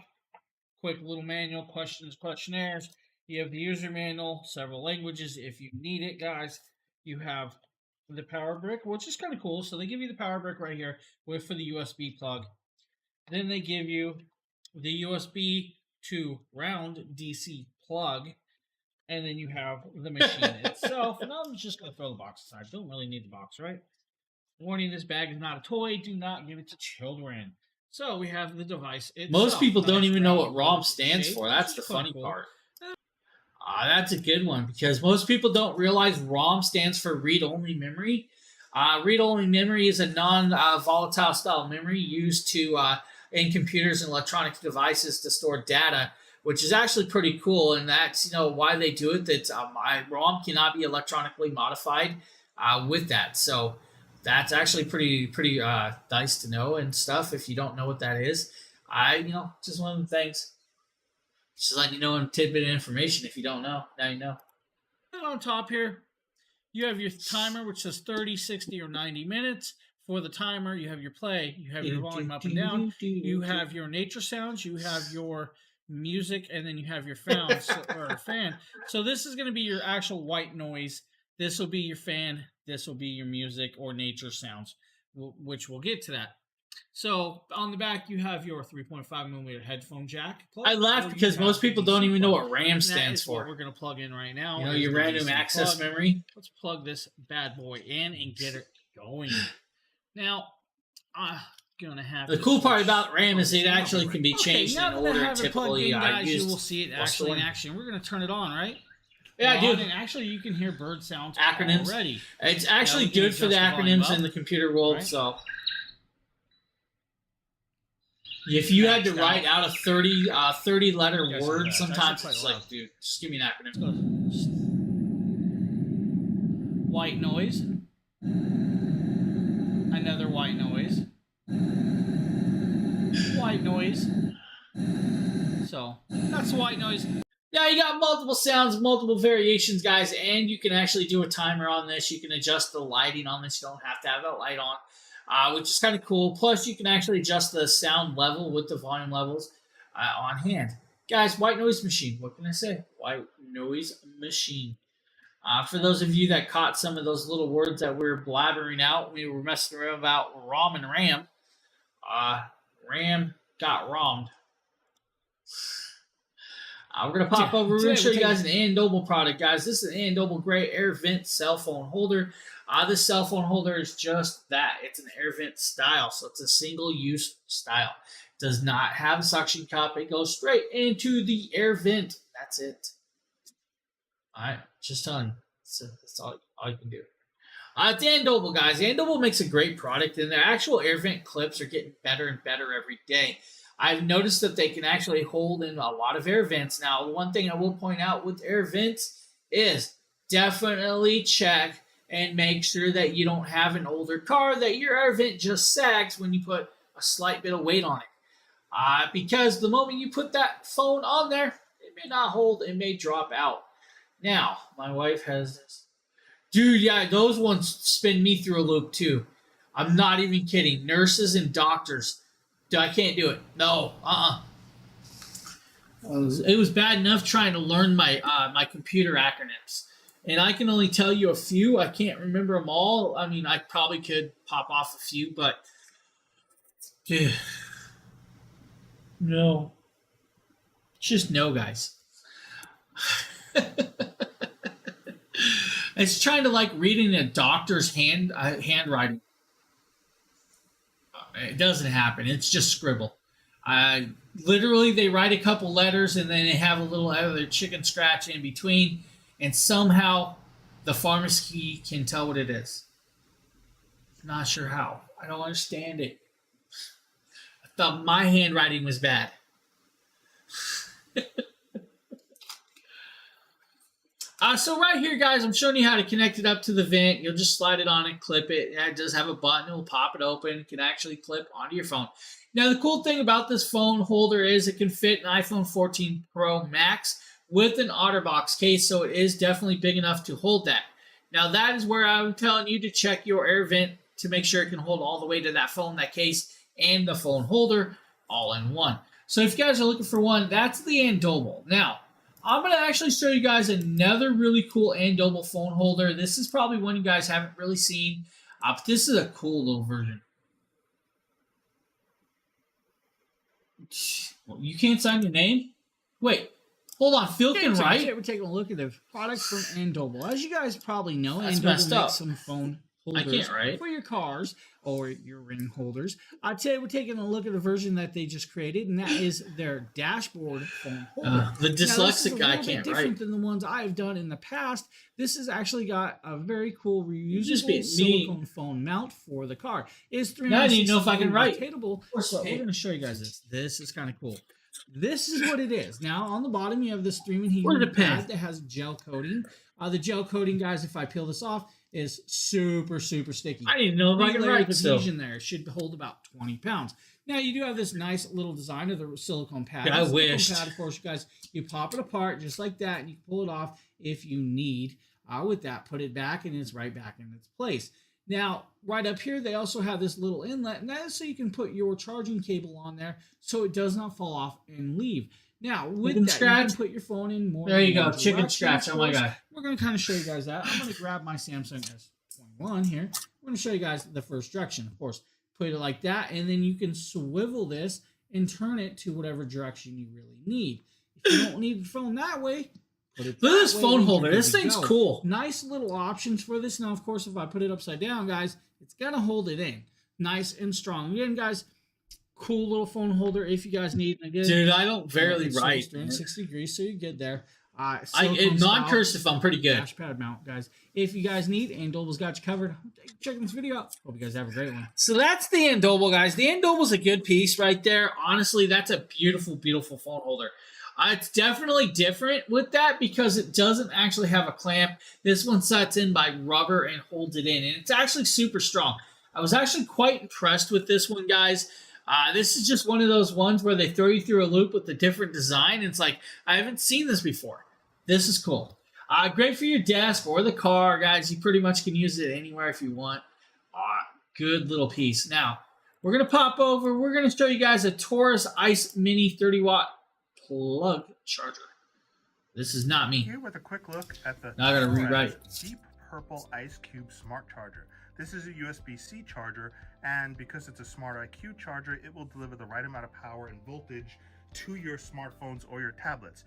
quick little manual, questions, questionnaires. You have the user manual, several languages if you need it, guys. You have the power brick, which is kind of cool. So they give you the power brick right here for the USB plug. Then they give you the USB to round DC plug. And then you have the machine itself. And I'm just going to throw the box aside. Don't really need the box, right? Warning, this bag is not a toy. Do not give it to children. So we have the device itself. Most people don't even know what ROM shape, stands for. That's the funny cool. part. That's a good one because most people don't realize ROM stands for read-only memory. Read-only memory is a non-volatile style memory used in computers and electronic devices to store data. which is actually pretty cool. And that's, you know, why they do it. That my ROM cannot be electronically modified with that. So that's actually pretty nice to know and stuff. If you don't know what that is, just one of the things. Just letting you know a tidbit of information. If you don't know, now you know. And on top here, you have your timer, which says 30, 60, or 90 minutes. For the timer, you have your play, you have your volume up and down, you have your nature sounds, you have your music, and then you have your fan. So this is going to be your actual white noise. This will be your fan. This will be your music or nature sounds, which we'll get to that. So on the back, you have your 3.5mm headphone jack. I laugh because most people don't even know what RAM stands for. We're going to plug in right now. You know, your random access memory. Let's plug this bad boy in and get it going. Now, I'm going to have the cool part about RAM is it actually can be changed in order. Typically, you will see it actually in action. We're going to turn it on, right? Yeah, I do. And actually, you can hear bird sounds acronyms already. It's actually good for the acronyms in the computer world. Right? So, if you had to write out a 30 letter word, sometimes it's like, dude, just give me an acronym. White noise. Another white noise. White noise. So, that's white noise. Now you got multiple sounds, multiple variations, guys, and you can actually do a timer on this. You can adjust the lighting on this. You don't have to have that light on, which is kind of cool. Plus, you can actually adjust the sound level with the volume levels on hand. Guys, white noise machine. What can I say? White noise machine. For those of you that caught some of those little words that we were blabbering out, we were messing around about ROM and RAM. RAM got ROM'd. We're going to pop over. We're going to show you guys an Andoble product, guys. This is an Andoble Gray Air Vent cell phone holder. This cell phone holder is just that. It's an air vent style, so it's a single-use style. It does not have a suction cup. It goes straight into the air vent. That's it. All right, just done. That's all you can do. It's Andoble, guys. Andoble makes a great product, and their actual air vent clips are getting better and better every day. I've noticed that they can actually hold in a lot of air vents. Now, one thing I will point out with air vents is definitely check and make sure that you don't have an older car, that your air vent just sags when you put a slight bit of weight on it. Because the moment you put that phone on there, it may not hold, it may drop out. Now, my wife has this. Dude, yeah, those ones spin me through a loop too. I'm not even kidding. Nurses and doctors, I can't do it. No, It was bad enough trying to learn my computer acronyms. And I can only tell you a few. I can't remember them all. I mean, I probably could pop off a few, but dude, no. Just no, guys. It's trying to like reading a doctor's handwriting. It doesn't happen. It's just scribble. Literally, they write a couple letters and then they have a little other chicken scratch in between, and somehow the pharmacy can tell what it is. Not sure how. I don't understand it. I thought my handwriting was bad. So right here, guys, I'm showing you how to connect it up to the vent. You'll just slide it on and clip it. It does have a button. It will pop it open. It can actually clip onto your phone. Now, the cool thing about this phone holder is it can fit an iPhone 14 Pro Max with an OtterBox case, so it is definitely big enough to hold that. Now, that is where I'm telling you to check your air vent to make sure it can hold all the way to that phone, that case, and the phone holder all in one. So if you guys are looking for one, that's the Andoble. Now, I'm going to actually show you guys another really cool Andoble phone holder. This is probably one you guys haven't really seen, but this is a cool little version. Well, you can't sign your name? Wait, hold on. Phil can write? We're taking a look at the products from Andoble. As you guys probably know, That's Andoble messed up. makes some phone holders I can't write. for your cars or your ring holders. Today we're taking a look at the version that they just created, and that is their dashboard phone holder. The dyslexic guy can't different write. than the ones I've done in the past. This has actually got a very cool just beat reusable me. silicone phone mount for the car. It's Now I need to know if I can write. rotatable. Course So I we're can. going to show you guys this. This is kind of cool. This is what it is. Now on the bottom you have this streaming heat What did it pad pay? that has gel coating. The gel coating, guys, if I peel this off, is super sticky. I didn't know if I Big could layer of write still. adhesion there. It should hold about 20 pounds. Now you do have this nice little design of the silicone pad. Yeah, I The silicone wished. pad, of course, you guys, you pop it apart just like that, and you can pull it off if you need. With that, put it back, and it's right back in its place. Now, right up here, they also have this little inlet, and that is so you can put your charging cable on there so it does not fall off and leave. Now, with Chicken that, you scratch? can put your phone in more. There you than go, one chicken direction, scratch. of Oh my course. god. We're going to kind of show you guys that. I'm going to grab my Samsung S21 here. We're going to show you guys the first direction. Of course, put it like that, and then you can swivel this and turn it to whatever direction you really need. If you don't need the phone that way, put it Look at this that way, phone and holder. you're This good to thing's go. cool. Nice little options for this. Now, of course, if I put it upside down, guys, it's going to hold it in nice and strong. Again, guys, cool little phone holder if you guys need. Again, Dude, I don't barely it's write. 360 degrees, so you get there. In non-cursive, I'm pretty good. Pad mount, guys. If you guys need, Andoble's got you covered. Checking this video out. Hope you guys have a great one. So that's the Andoble, guys. The Andoble's a good piece right there. Honestly, that's a beautiful phone holder. It's definitely different with that because it doesn't actually have a clamp. This one sets in by rubber and holds it in, and it's actually super strong. I was actually quite impressed with this one, guys. This is just one of those ones where they throw you through a loop with a different design. And it's like, I haven't seen this before. This is cool. Great for your desk or the car, guys. You pretty much can use it anywhere if you want. Good little piece. Now, we're going to pop over. We're going to show you guys a Taurus Ice Mini 30-watt plug charger. This is not me. Here with a quick look at the Now I gotta Taurus rewrite. Deep Purple Ice Cube Smart Charger. This is a USB-C charger, and because it's a Smart IQ charger, it will deliver the right amount of power and voltage to your smartphones or your tablets.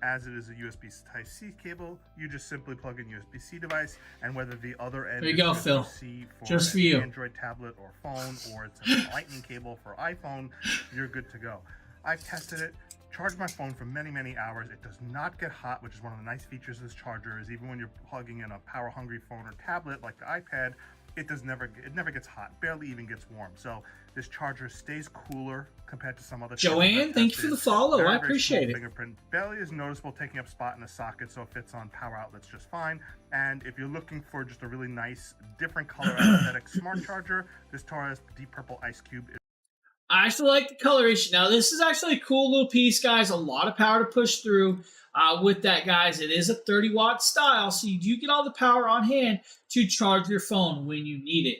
As it is a USB Type-C cable, you just simply plug in USB-C device, and whether the other end There you is go, Phil. USB-C for Just for an you. Android tablet or phone, or it's a lightning cable for iPhone, you're good to go. I've tested it. Charged my phone for many hours. It does not get hot, which is one of the nice features of this charger. Is even when you're plugging in a power-hungry phone or tablet like the iPad, it never gets hot. Barely even gets warm. So this charger stays cooler compared to some other. Joanne, thank you for the follow. I appreciate it. Fingerprint barely is noticeable, taking up spot in the socket, so it fits on power outlets just fine. And if you're looking for just a really nice, different color aesthetic smart charger, this Taurus Deep Purple Ice Cube is. I actually like the coloration. Now, this is actually a cool little piece, guys. A lot of power to push through with that, guys. It is a 30-watt style, so you do get all the power on hand to charge your phone when you need it.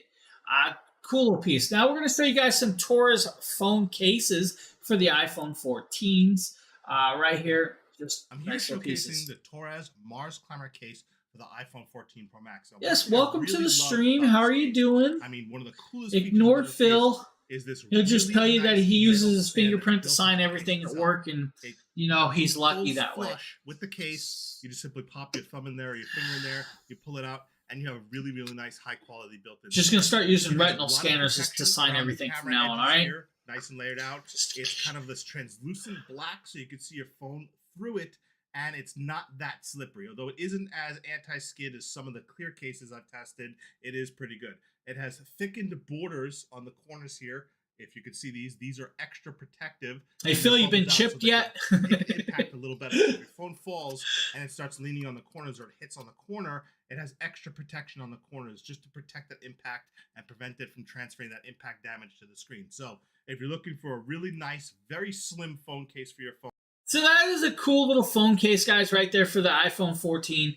Cool little piece. Now, we're going to show you guys some Taurus phone cases for the iPhone 14s right here. Just I'm here nice little showcasing pieces. the Taurus Mars Climber case for the iPhone 14 Pro Max. Now, Yes, one thing I welcome to really the love stream. about How this are you case- doing? I mean, one of the coolest Ignore features of this Phil. case is this He'll just really tell you that nice he uses metal his band fingerprint to built sign into the everything case at itself. work, and It you know he's lucky folds that way. flush with the case. You just simply pop your thumb in there, or your finger in there, you pull it out, and you have a really nice, high quality built-in. Just gonna start using It has a retinal lot of scanners just to protection sign around the everything from camera now on. All edges right. here, nice and layered out. It's kind of this translucent black, so you can see your phone through it, and it's not that slippery. Although it isn't as anti-skid as some of the clear cases I've tested, it is pretty good. It has thickened borders on the corners here. If you could see these are extra protective. Hey And Phil, it you been bubbles out so chipped that yet? you take the impact a little better. If your phone falls and it starts leaning on the corners or it hits on the corner, it has extra protection on the corners just to protect that impact and prevent it from transferring that impact damage to the screen. So if you're looking for a really nice, very slim phone case for your phone, So that is a cool little phone case, guys, right there for the iPhone 14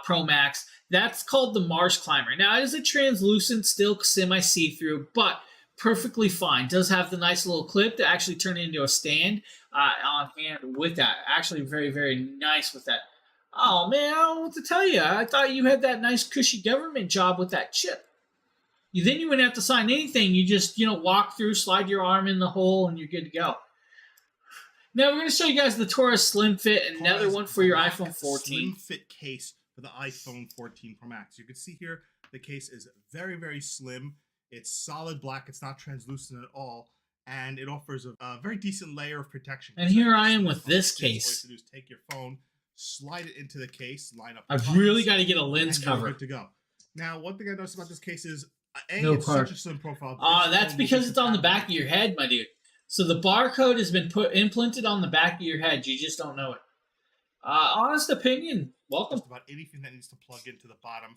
Pro Max. That's called the Mars Climber. Now, it is a translucent, still semi-see-through, but perfectly fine. Does have the nice little clip to actually turn it into a stand on hand with that. Actually, very nice with that. Oh, man, I don't know what to tell you. I thought you had that nice, cushy government job with that chip. Then you wouldn't have to sign anything. You just, walk through, slide your arm in the hole, and you're good to go. Now we're going to show you guys the Taurus Slim Fit, another Taurus one for your Black iPhone 14. Slim Fit case for the iPhone 14 Pro Max. You can see here the case is very slim. It's solid black. It's not translucent at all, and it offers a very decent layer of protection. And here I am with this All you case. have to do is take your phone, slide it into the case, line up. I've the really buttons, got to get a lens and you're cover. good to go. Now, one thing I noticed about this case is, No it's card. such a slim profile. Ah, This that's phone will because be it's on the back of compatible your head, my dude. So the barcode has been implanted on the back of your head. You just don't know it. Honest opinion. Welcome. Just about anything that needs to plug into the bottom,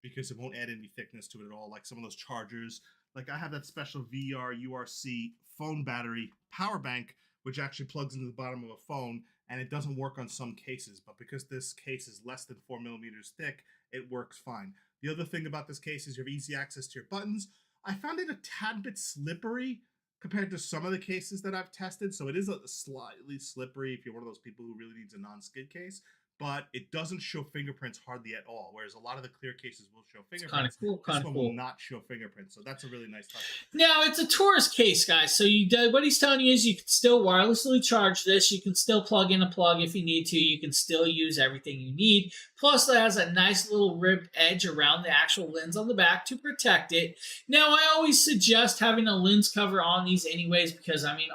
because it won't add any thickness to it at all. Like some of those chargers. Like I have that special VR URC phone battery power bank, which actually plugs into the bottom of a phone, and it doesn't work on some cases. But because this case is less than 4 millimeters thick, it works fine. The other thing about this case is you have easy access to your buttons. I found it a tad bit slippery compared to some of the cases that I've tested. So it is a slightly slippery if you're one of those people who really needs a non-skid case, but it doesn't show fingerprints hardly at all. Whereas a lot of the clear cases will show fingerprints. Kind of cool. This one will not show fingerprints. So that's a really nice touch. Now, it's a tourist case, guys. So what he's telling you is you can still wirelessly charge this. You can still plug in a plug if you need to. You can still use everything you need. Plus, it has a nice little ribbed edge around the actual lens on the back to protect it. Now, I always suggest having a lens cover on these anyways because, I mean,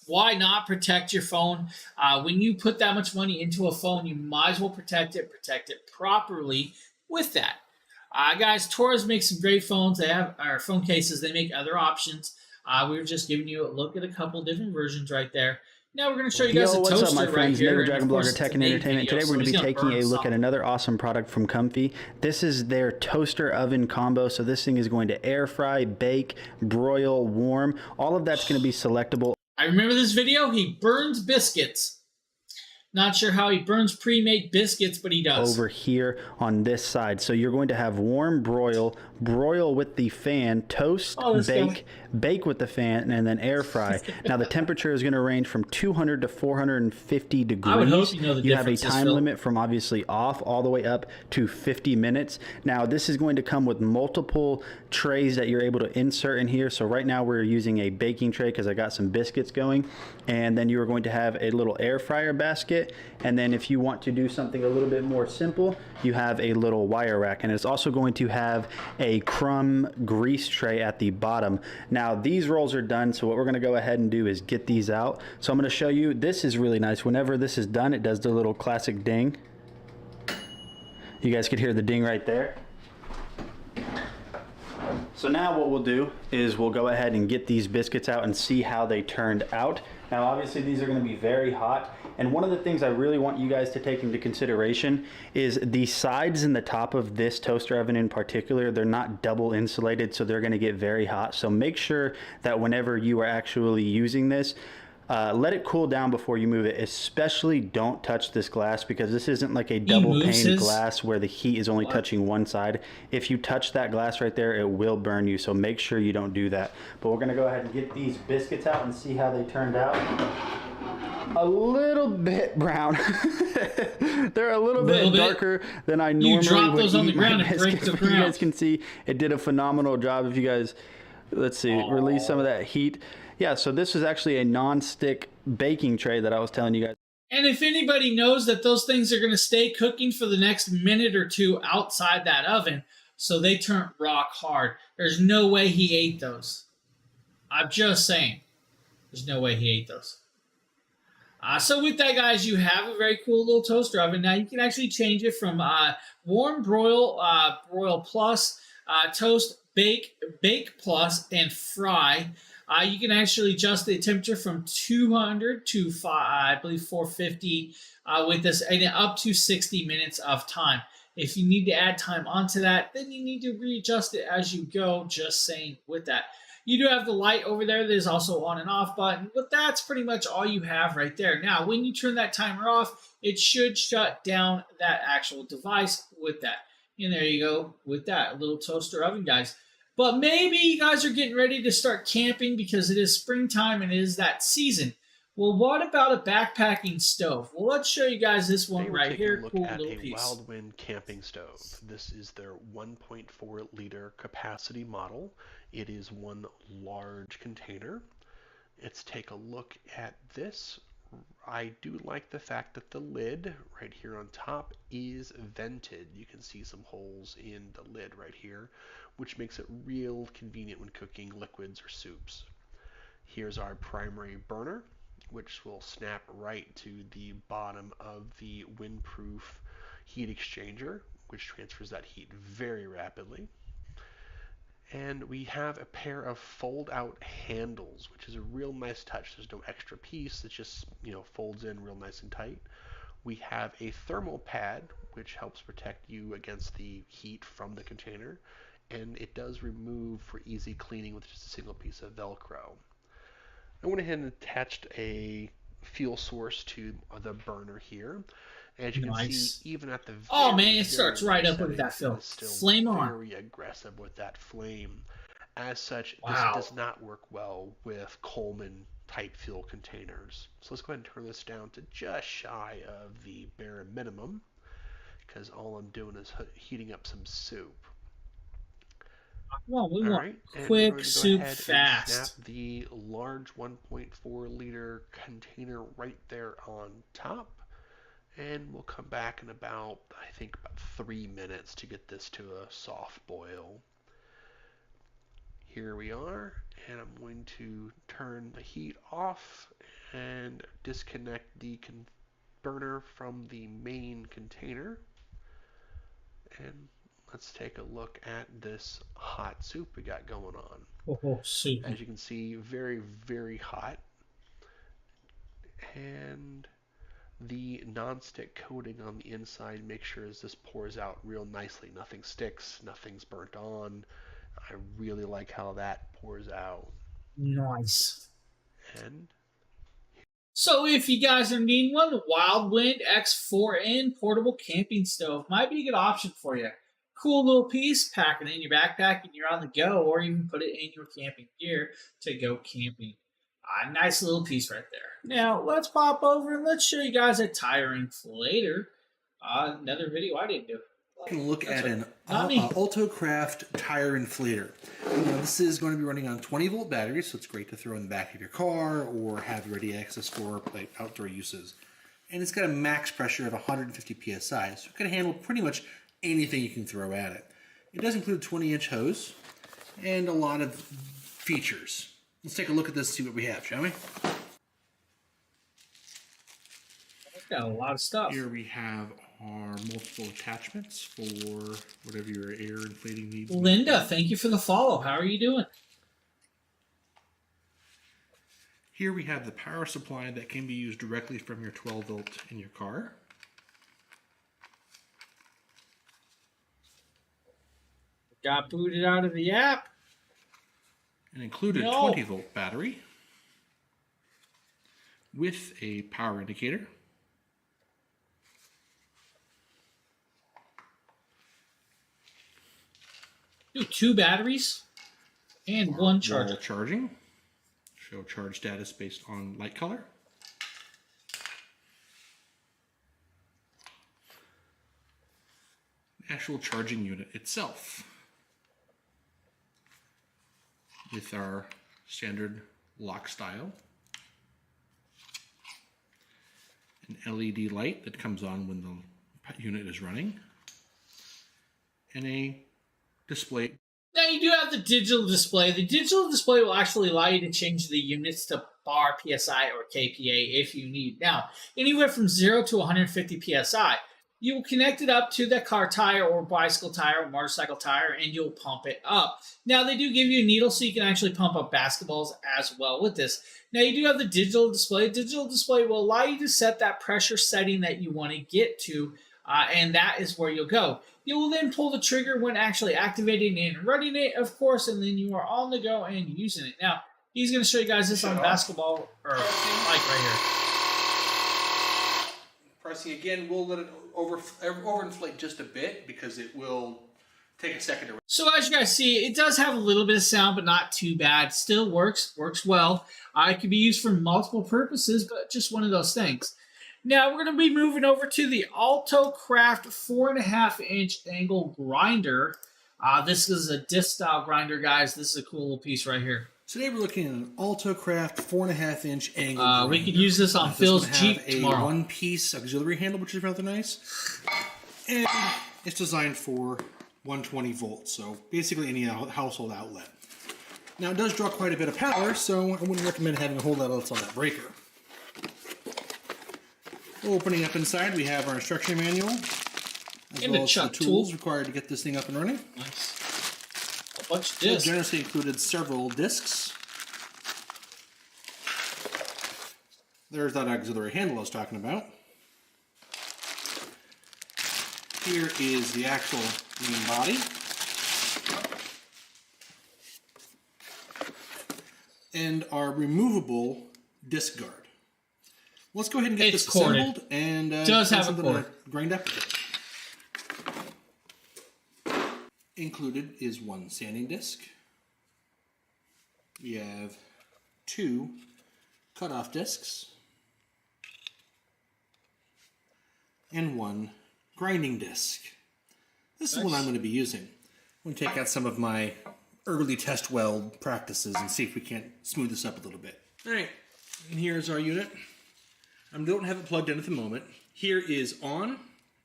why not protect your phone? When you put that much money into a phone, you might as well protect it properly with that. Guys, Torres makes some great phones. They have our phone cases. They make other options. We were just giving you a look at a couple different versions right there. Now we're going to show you guys a toaster what's up, my friends? right here. Neighbor Dragon And of course, Blogger Tech it's and a Entertainment. video, Today we're going so to be he's taking a burn look at some. another awesome product from Comfy. This is their toaster oven combo. So this thing is going to air fry, bake, broil, warm. All of that's going to be selectable. I remember this video. He burns biscuits. Not sure how he burns pre-made biscuits, but he does. Over here on this side. So you're going to have warm broil, broil with the fan, toast, bake with the fan, and then air fry. Now the temperature is going to range from 200 to 450 degrees. I would hope you know the You have a differences, time Phil. limit from obviously off all the way up to 50 minutes. Now this is going to come with multiple trays that you're able to insert in here. So right now we're using a baking tray because I got some biscuits going. And then you are going to have a little air fryer basket. And then if you want to do something a little bit more simple, you have a little wire rack. And it's also going to have a crumb grease tray at the bottom. Now these rolls are done, so what we're going to go ahead and do is get these out. So I'm going to show you, this is really nice. Whenever this is done, it does the little classic ding. You guys could hear the ding right there. So now what we'll do is we'll go ahead and get these biscuits out and see how they turned out. Now obviously these are going to be very hot, and one of the things I really want you guys to take into consideration is the sides and the top of this toaster oven in particular, they're not double insulated, so they're going to get very hot. So make sure that whenever you are actually using this, let it cool down before you move it. Especially don't touch this glass, because this isn't like a double pane glass where the heat is only touching one side. If you touch that glass right there, it will burn you, so make sure you don't do that. But we're gonna go ahead and get these biscuits out and see how they turned out. A little bit brown. They're a little bit darker than I normally would. You drop those on the ground and break the ground. You guys can see it did a phenomenal job. If you guys, let's see, release some of that heat. Yeah, so this is actually a non-stick baking tray that I was telling you guys. And if anybody knows that those things are going to stay cooking for the next minute or two outside that oven, so they turn rock hard, there's no way he ate those. I'm just saying. There's no way he ate those. So with that, guys, you have a very cool little toaster oven. Now you can actually change it from warm broil, broil plus, toast, bake plus, and fry. You can actually adjust the temperature from 200 to I believe 450 with this, and up to 60 minutes of time. If you need to add time onto that, then you need to readjust it as you go. Just saying with that. You do have the light over there. There's also on and off button, but that's pretty much all you have right there. Now, when you turn that timer off, it should shut down that actual device with that. And there you go with that little toaster oven, guys. But maybe you guys are getting ready to start camping because it is springtime and it is that season. Well, what about a backpacking stove? Well, let's show you guys this one right here. Look cool at little a piece. Wildwind camping stove. This is their 1.4 liter capacity model. It is one large container. Let's take a look at this. I do like the fact that the lid right here on top is vented. You can see some holes in the lid right here, which makes it real convenient when cooking liquids or soups. Here's our primary burner, which will snap right to the bottom of the windproof heat exchanger, which transfers that heat very rapidly. And we have a pair of fold-out handles, which is a real nice touch. There's no extra piece. It just, folds in real nice and tight. We have a thermal pad, which helps protect you against the heat from the container. And it does remove for easy cleaning with just a single piece of Velcro. I went ahead and attached a fuel source to the burner here. As you can see, even at the it starts right up with that film. Flame on. Very aggressive with that flame. As such, this does not work well with Coleman type fuel containers. So let's go ahead and turn this down to just shy of the bare minimum, because all I'm doing is heating up some soup. Well, we want quick soup fast. Snap the large 1.4 liter container right there on top. And we'll come back in about 3 minutes to get this to a soft boil. Here we are, and I'm going to turn the heat off and disconnect the burner from the main container. And let's take a look at this hot soup we got going on. Soup. As you can see, very, very hot. And the non-stick coating on the inside makes sure as this pours out real nicely. Nothing sticks, nothing's burnt on. I really like how that pours out. Nice. And so if you guys are needing one, the Wildwind X4N portable camping stove might be a good option for you. Cool little piece, pack it in your backpack and you're on the go, or even put it in your camping gear to go camping. A nice little piece right there. Now, let's pop over and let's show you guys a tire inflator. Another video I didn't do. Taking a look at an Autocraft tire inflator. This is going to be running on 20-volt batteries, so it's great to throw in the back of your car or have ready access for outdoor uses. And it's got a max pressure of 150 psi, so it can handle pretty much anything you can throw at it. It does include a 20-inch hose and a lot of features. Let's take a look at this and see what we have, shall we? Got a lot of stuff. Here we have our multiple attachments for whatever your air inflating needs. Linda, thank you for the follow. How are you doing? Here we have the power supply that can be used directly from your 12-volt in your car. Got booted out of the app. An included 20-volt battery with a power indicator. Two batteries and one charger. Wall charging. Show charge status based on light color. Actual charging unit itself, with our standard lock style, an LED light that comes on when the unit is running, and a display. Now you do have the digital display. The digital display will actually allow you to change the units to bar, PSI, or KPA if you need. Now, anywhere from 0 to 150 PSI. You will connect it up to the car tire or bicycle tire or motorcycle tire, and you'll pump it up. Now, they do give you a needle so you can actually pump up basketballs as well with this. Now, you do have the digital display. Digital display will allow you to set that pressure setting that you want to get to, and that is where you'll go. You will then pull the trigger when actually activating and running it, of course, and then you are on the go and using it. Now, he's going to show you guys this on basketball or mic right here. Pressing again, we'll let it overinflate just a bit because it will take a second to. So as you guys see, it does have a little bit of sound, but not too bad. Still works well. It can be used for multiple purposes, but just one of those things. Now we're going to be moving over to the Autocraft 4.5-inch angle grinder. This is a disc style grinder, guys. This is a cool little piece right here. Today we're looking at an Autocraft 4.5-inch angle grinder. We could use this on Phil's Jeep tomorrow. A one-piece auxiliary handle, which is rather nice. And it's designed for 120 volts, so basically any household outlet. Now it does draw quite a bit of power, so I wouldn't recommend having a whole lot else on that breaker. Opening up inside, we have our instruction manual, as well as the tools required to get this thing up and running. Nice. bunch of It discs. generously included several discs. There's that auxiliary handle I was talking about. Here is the actual main body. And our removable disc guard. Let's go ahead and get It's this corded. assembled and Does find have a something cord. to grind up with it. Included is one sanding disc. We have 2 cutoff discs and 1 grinding disc. This is what I'm going to be using. I'm going to take out some of my early test weld practices and see if we can't smooth this up a little bit. All right, and here's our unit. I don't have it plugged in at the moment. Here is on,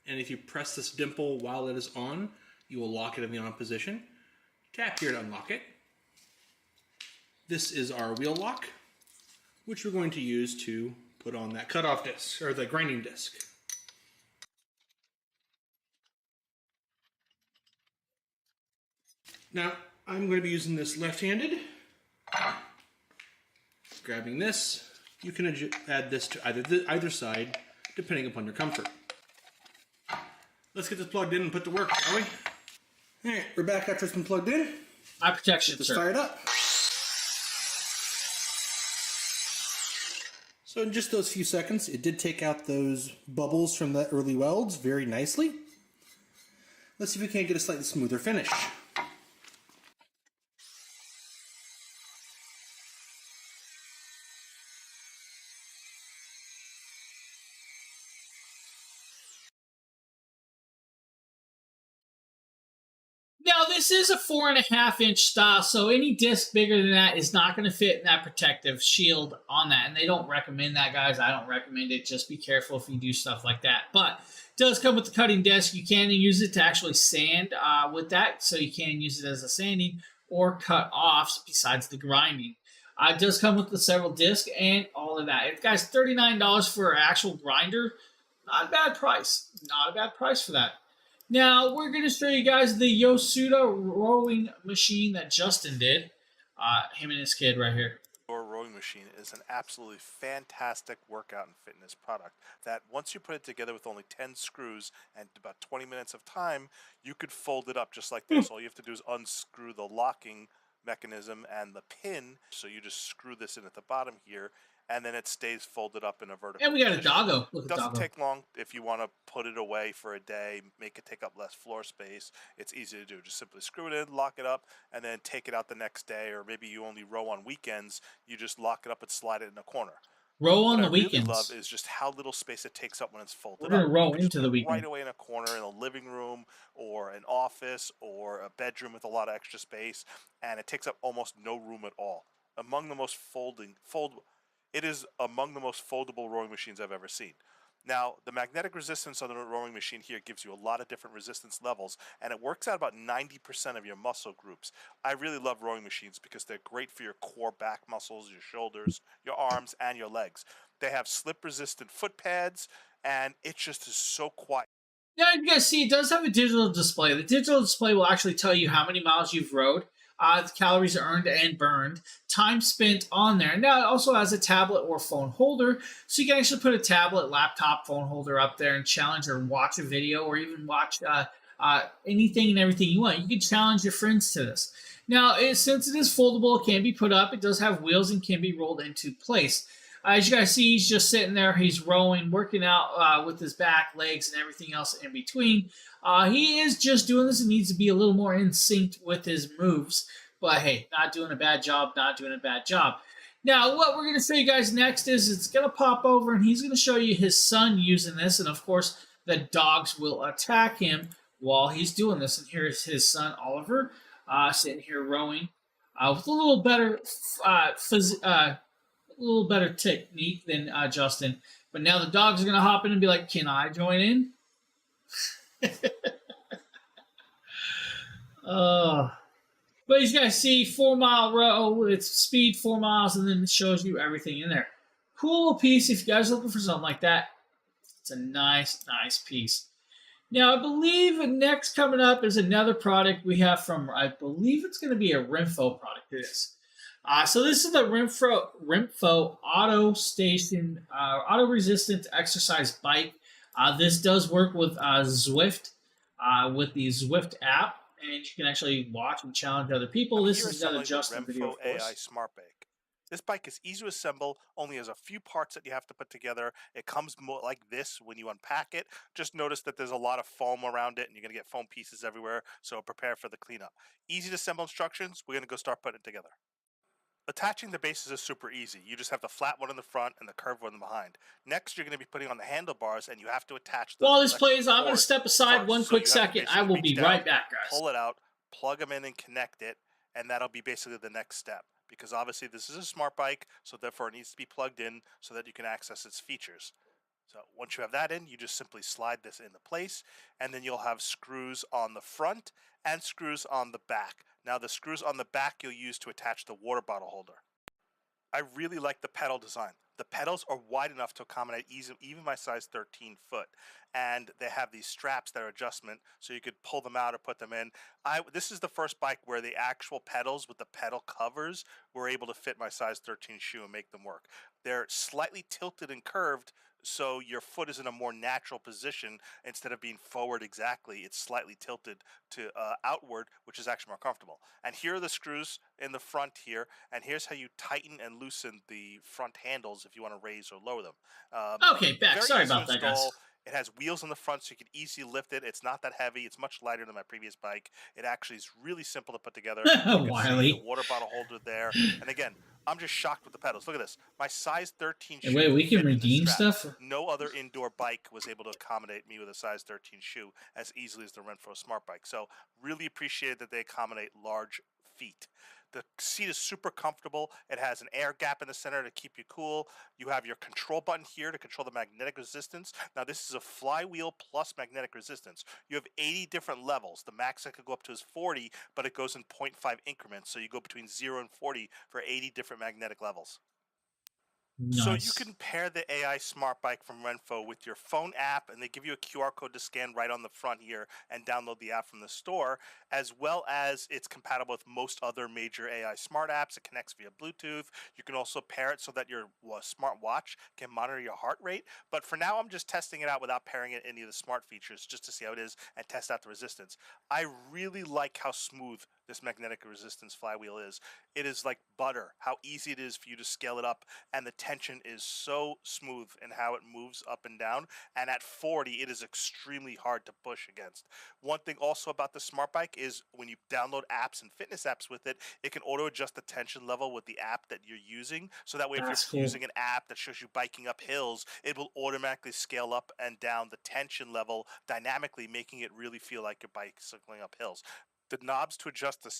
and if you press this dimple while it is on, you will lock it in the on position. Tap here to unlock it. This is our wheel lock, which we're going to use to put on that cutoff disc, or the grinding disc. Now, I'm going to be using this left-handed. Grabbing this, you can add this to either side, depending upon your comfort. Let's get this plugged in and put to work, shall we? All right, we're back after it's been plugged in. Eye protection, Let's sir. fire it up. So in just those few seconds, it did take out those bubbles from the early welds very nicely. Let's see if we can't get a slightly smoother finish. Now, this is a 4.5-inch style, so any disc bigger than that is not going to fit in that protective shield on that. And they don't recommend that, guys. I don't recommend it. Just be careful if you do stuff like that. But it does come with the cutting disc. You can use it to actually sand with that, so you can use it as a sanding or cut offs besides the grinding. It does come with the several discs and all of that. It, guys, $39 for an actual grinder. Not a bad price. Not a bad price for that. Now, we're going to show you guys the Yosuda rowing machine that Justin did. Him and his kid right here. Your rowing machine is an absolutely fantastic workout and fitness product that once you put it together with only 10 screws and about 20 minutes of time, you could fold it up just like this. All you have to do is unscrew the locking mechanism and the pin. So you just screw this in at the bottom here, and then it stays folded up in a vertical And we got a position. doggo. Look It at doesn't doggo. take long if you want to put it away for a day, make it take up less floor space. It's easy to do. Just simply screw it in, lock it up, and then take it out the next day. Or maybe you only row on weekends. You just lock it up and slide it in a corner. Row on What the I really weekends. love is just how little space it takes up when it's folded We're gonna up. row You can just into the put it weekend. right away in a corner in a living room or an office or a bedroom with a lot of extra space, and it takes up almost no room at all. It is among the most foldable rowing machines I've ever seen. Now, the magnetic resistance on the rowing machine here gives you a lot of different resistance levels, and it works out about 90% of your muscle groups. I really love rowing machines because they're great for your core back muscles, your shoulders, your arms, and your legs. They have slip-resistant foot pads, and it just is so quiet. Now, you guys see, it does have a digital display. The digital display will actually tell you how many miles you've rowed, the calories earned and burned, time spent on there. Now, it also has a tablet or phone holder, so you can actually put a tablet, laptop, phone holder up there and challenge or watch a video or even watch anything and everything you want. You can challenge your friends to this. Now, since it is foldable, it can be put up. It does have wheels and can be rolled into place. As you guys see, he's just sitting there. He's rowing, working out with his back, legs, and everything else in between. He is just doing this and needs to be a little more in sync with his moves. But hey, not doing a bad job, not doing a bad job. Now, what we're going to show you guys next is it's going to pop over and he's going to show you his son using this. And of course, the dogs will attack him while he's doing this. And here's his son, Oliver, sitting here rowing with a little better technique than Justin. But now the dogs are going to hop in and be like, can I join in? But as you guys see, 4-mile row, it's speed 4 miles, and then it shows you everything in there. Cool piece if you guys are looking for something like that. It's a nice piece. Now, I believe next coming up is another product we have from, I believe it's going to be a Renpho product. It is. So this is the Renpho Auto Station Auto Resistance Exercise Bike. This does work with Zwift, with the Zwift app, and you can actually watch and challenge other people. This is another Justin video, of course. AI Smart Bike. This bike is easy to assemble, only has a few parts that you have to put together. It comes more like this when you unpack it. Just notice that there's a lot of foam around it, and you're going to get foam pieces everywhere, so prepare for the cleanup. Easy to assemble instructions. We're going to go start putting it together. Attaching the bases is super easy. You just have the flat one in the front and the curved one behind. Next, you're going to be putting on the handlebars, and you have to attach the While this plays, I'm going to step aside one quick second. I will be right back, guys. Pull it out, plug them in and connect it, and that'll be basically the next step. Because obviously this is a smart bike, so therefore it needs to be plugged in so that you can access its features. So once you have that in, you just simply slide this into place, and then you'll have screws on the front and screws on the back. Now the screws on the back you'll use to attach the water bottle holder. I really like the pedal design. The pedals are wide enough to accommodate even my size 13 foot. And they have these straps that are adjustment, so you could pull them out or put them in. This is the first bike where the actual pedals with the pedal covers were able to fit my size 13 shoe and make them work. They're slightly tilted and curved, so your foot is in a more natural position. Instead of being forward exactly, it's slightly tilted to outward, which is actually more comfortable. And here are the screws in the front here, and here's how you tighten and loosen the front handles if you want to raise or lower them. Okay, back. Sorry about that, guys. It has wheels on the front, so you can easily lift it. It's not that heavy. It's much lighter than my previous bike. It actually is really simple to put together. Wiley. The water bottle holder there. And again, I'm just shocked with the pedals. Look at this. My size 13 shoe. Wait, we can redeem stuff? No other indoor bike was able to accommodate me with a size 13 shoe as easily as the Renpho Smart Bike. So really appreciate that they accommodate large feet. The seat is super comfortable. It has an air gap in the center to keep you cool. You have your control button here to control the magnetic resistance. Now, this is a flywheel plus magnetic resistance. You have 80 different levels. The max I could go up to is 40, but it goes in 0.5 increments. So you go between 0 and 40 for 80 different magnetic levels. Nice. So you can pair the AI Smart Bike from Renpho with your phone app, and they give you a QR code to scan right on the front here and download the app from the store, as well as it's compatible with most other major AI smart apps. It connects via Bluetooth. You can also pair it so that your smartwatch can monitor your heart rate. But for now, I'm just testing it out without pairing it any of the smart features just to see how it is and test out the resistance. I really like how smooth this magnetic resistance flywheel is. It is like butter, how easy it is for you to scale it up, and the tension is so smooth in how it moves up and down. And at 40, it is extremely hard to push against. One thing also about the Smart Bike is when you download apps and fitness apps with it, it can auto adjust the tension level with the app that you're using. So that way, if you're using an app that shows you biking up hills, it will automatically scale up and down the tension level dynamically, making it really feel like you're bicycling up hills. The knobs to adjust the...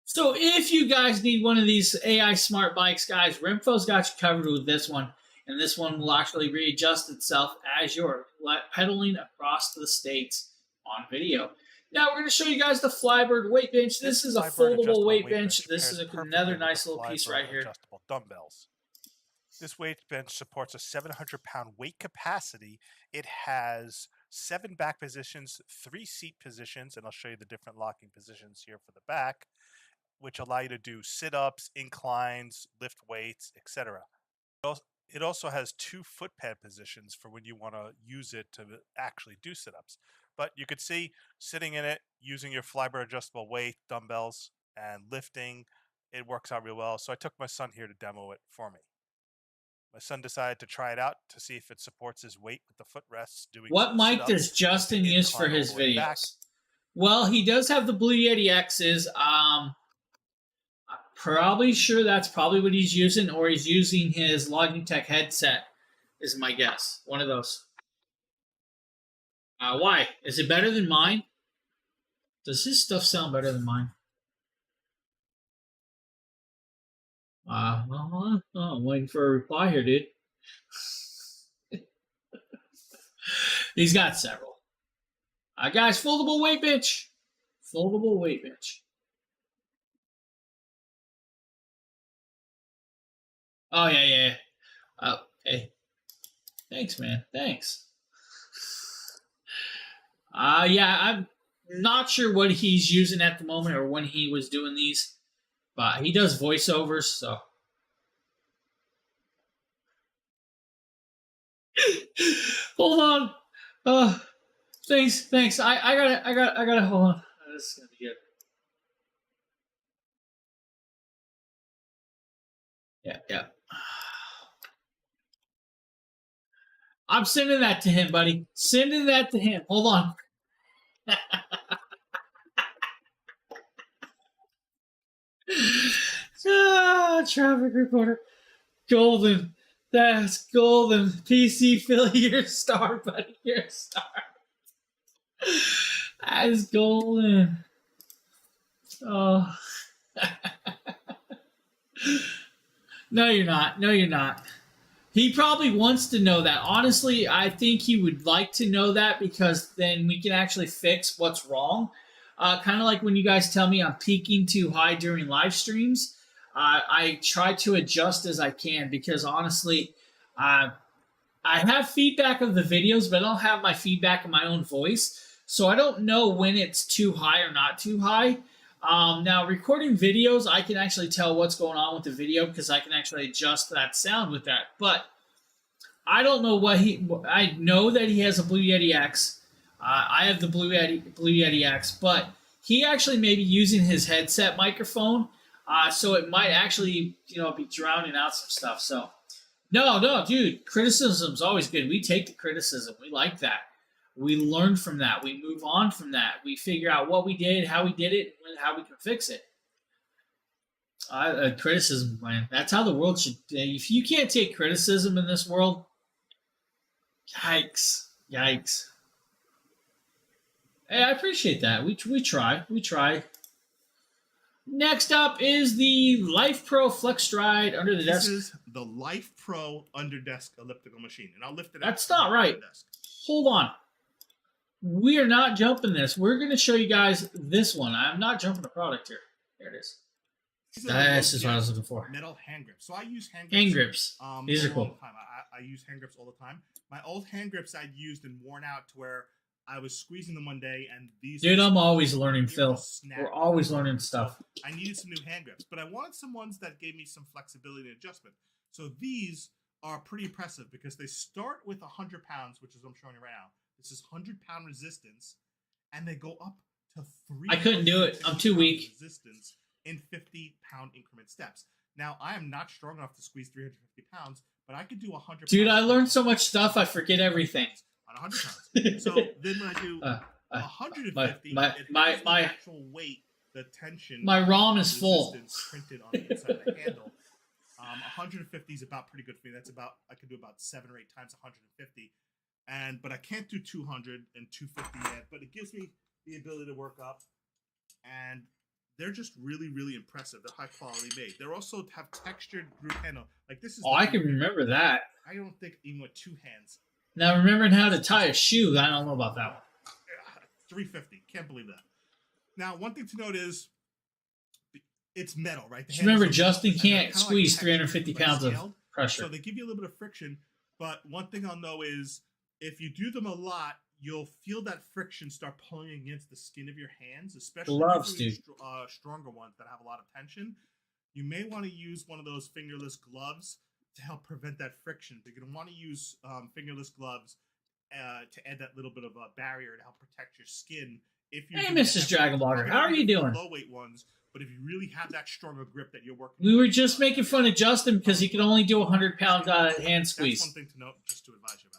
So if you guys need one of these AI smart bikes, guys, Renpho's got you covered with this one. And this one will actually readjust itself as you're pedaling across the states on video. Now we're going to show you guys the Flybird weight bench. This is a foldable weight bench. This is another nice little piece right here. Adjustable dumbbells. This weight bench supports a 700-pound weight capacity. It has 7 back positions, 3 seat positions, and I'll show you the different locking positions here for the back, which allow you to do sit-ups, inclines, lift weights, etc. It also has 2 foot pad positions for when you want to use it to actually do sit-ups. But you could see sitting in it, using your Flybird adjustable weight, dumbbells, and lifting, it works out real well. So I took my son here to demo it for me. My son decided to try it out to see if it supports his weight with the footrests. What mic does Justin use for his videos? Well, he does have the Blue Yeti X's. I'm probably sure that's probably what he's using, or he's using his Logitech headset, is my guess. One of those. Why? Is it better than mine? Does his stuff sound better than mine? I'm waiting for a reply here, dude. He's got several. Guys, foldable weight bench. Foldable weight bench. Oh, yeah. Okay. Thanks, man. Thanks. Yeah, I'm not sure what he's using at the moment or when he was doing these, but he does voiceovers, so. Hold on. Thanks. I gotta hold on. This is gonna be good. Yeah. I'm sending that to him, buddy. Sending that to him. Hold on. Traffic reporter. Golden. That's golden. PC Philly, you're a star, buddy. You're a star. That is golden. Oh. No, you're not. No, you're not. He probably wants to know that. Honestly, I think he would like to know that because then we can actually fix what's wrong. Kind of like when you guys tell me I'm peaking too high during live streams. I try to adjust as I can because honestly, I have feedback of the videos, but I don't have my feedback in my own voice. So I don't know when it's too high or not too high. Now, recording videos, I can actually tell what's going on with the video because I can actually adjust that sound with that. But I don't know what I know that he has a Blue Yeti X. I have the Blue Yeti X, but he actually may be using his headset microphone. So it might actually, be drowning out some stuff. So, no, dude, criticism's always good. We take the criticism. We like that. We learn from that. We move on from that. We figure out what we did, how we did it, and how we can fix it. Criticism, man. That's how the world should be. If you can't take criticism in this world, yikes. Hey, I appreciate that. We try. Next up is the Life Pro Flex Stride under the desk. This is the Life Pro under desk elliptical machine, and I'll lift it. That's not right. Hold on. We are not jumping this. We're going to show you guys this one. I'm not jumping the product here. There it is. This is what I was looking for. Metal hand grips. So I use hand grips. These are cool. I use hand grips all the time. My old hand grips I'd used and worn out to where I was squeezing them one day, and these. Dude, I'm always learning, Phil. We're always learning stuff. So I needed some new hand grips, but I wanted some ones that gave me some flexibility and adjustment. So these are pretty impressive because they start with 100 pounds, which is what I'm showing you right now. This is 100-pound resistance, and they go up to 3. I couldn't do it. I'm too weak. Resistance in 50-pound increment steps. Now, I am not strong enough to squeeze 350 pounds, but I could do 100. Dude, I learned so much stuff. I forget everything. On 100 pounds. So then when I do 150, my actual weight, the tension. My ROM is full. Printed on the inside of the handle. 150 is about pretty good for me. I could do about 7 or 8 times 150. But I can't do 200 and 250 yet, but it gives me the ability to work up, and they're just really, really impressive. They're high quality made. They also have textured group handle. Like this is. Oh, I can remember that. I don't think even with 2 hands. Now remembering how to tie a shoe, I don't know about that one. 350. Can't believe that. Now, one thing to note is it's metal, right? Just remember, Justin can't squeeze 350 pounds of pressure. So they give you a little bit of friction, but one thing I'll know is if you do them a lot, you'll feel that friction start pulling against the skin of your hands, especially stronger ones that have a lot of tension. You may want to use one of those fingerless gloves to help prevent that friction. You're going to want to use fingerless gloves to add that little bit of a barrier to help protect your skin. Hey, Mrs. Dragonblogger, how are you doing? Low weight ones, but if you really have that stronger grip that you're working. We were just making fun of Justin because he can only do 100-pound hand squeeze. That's one thing to note, just to advise you about.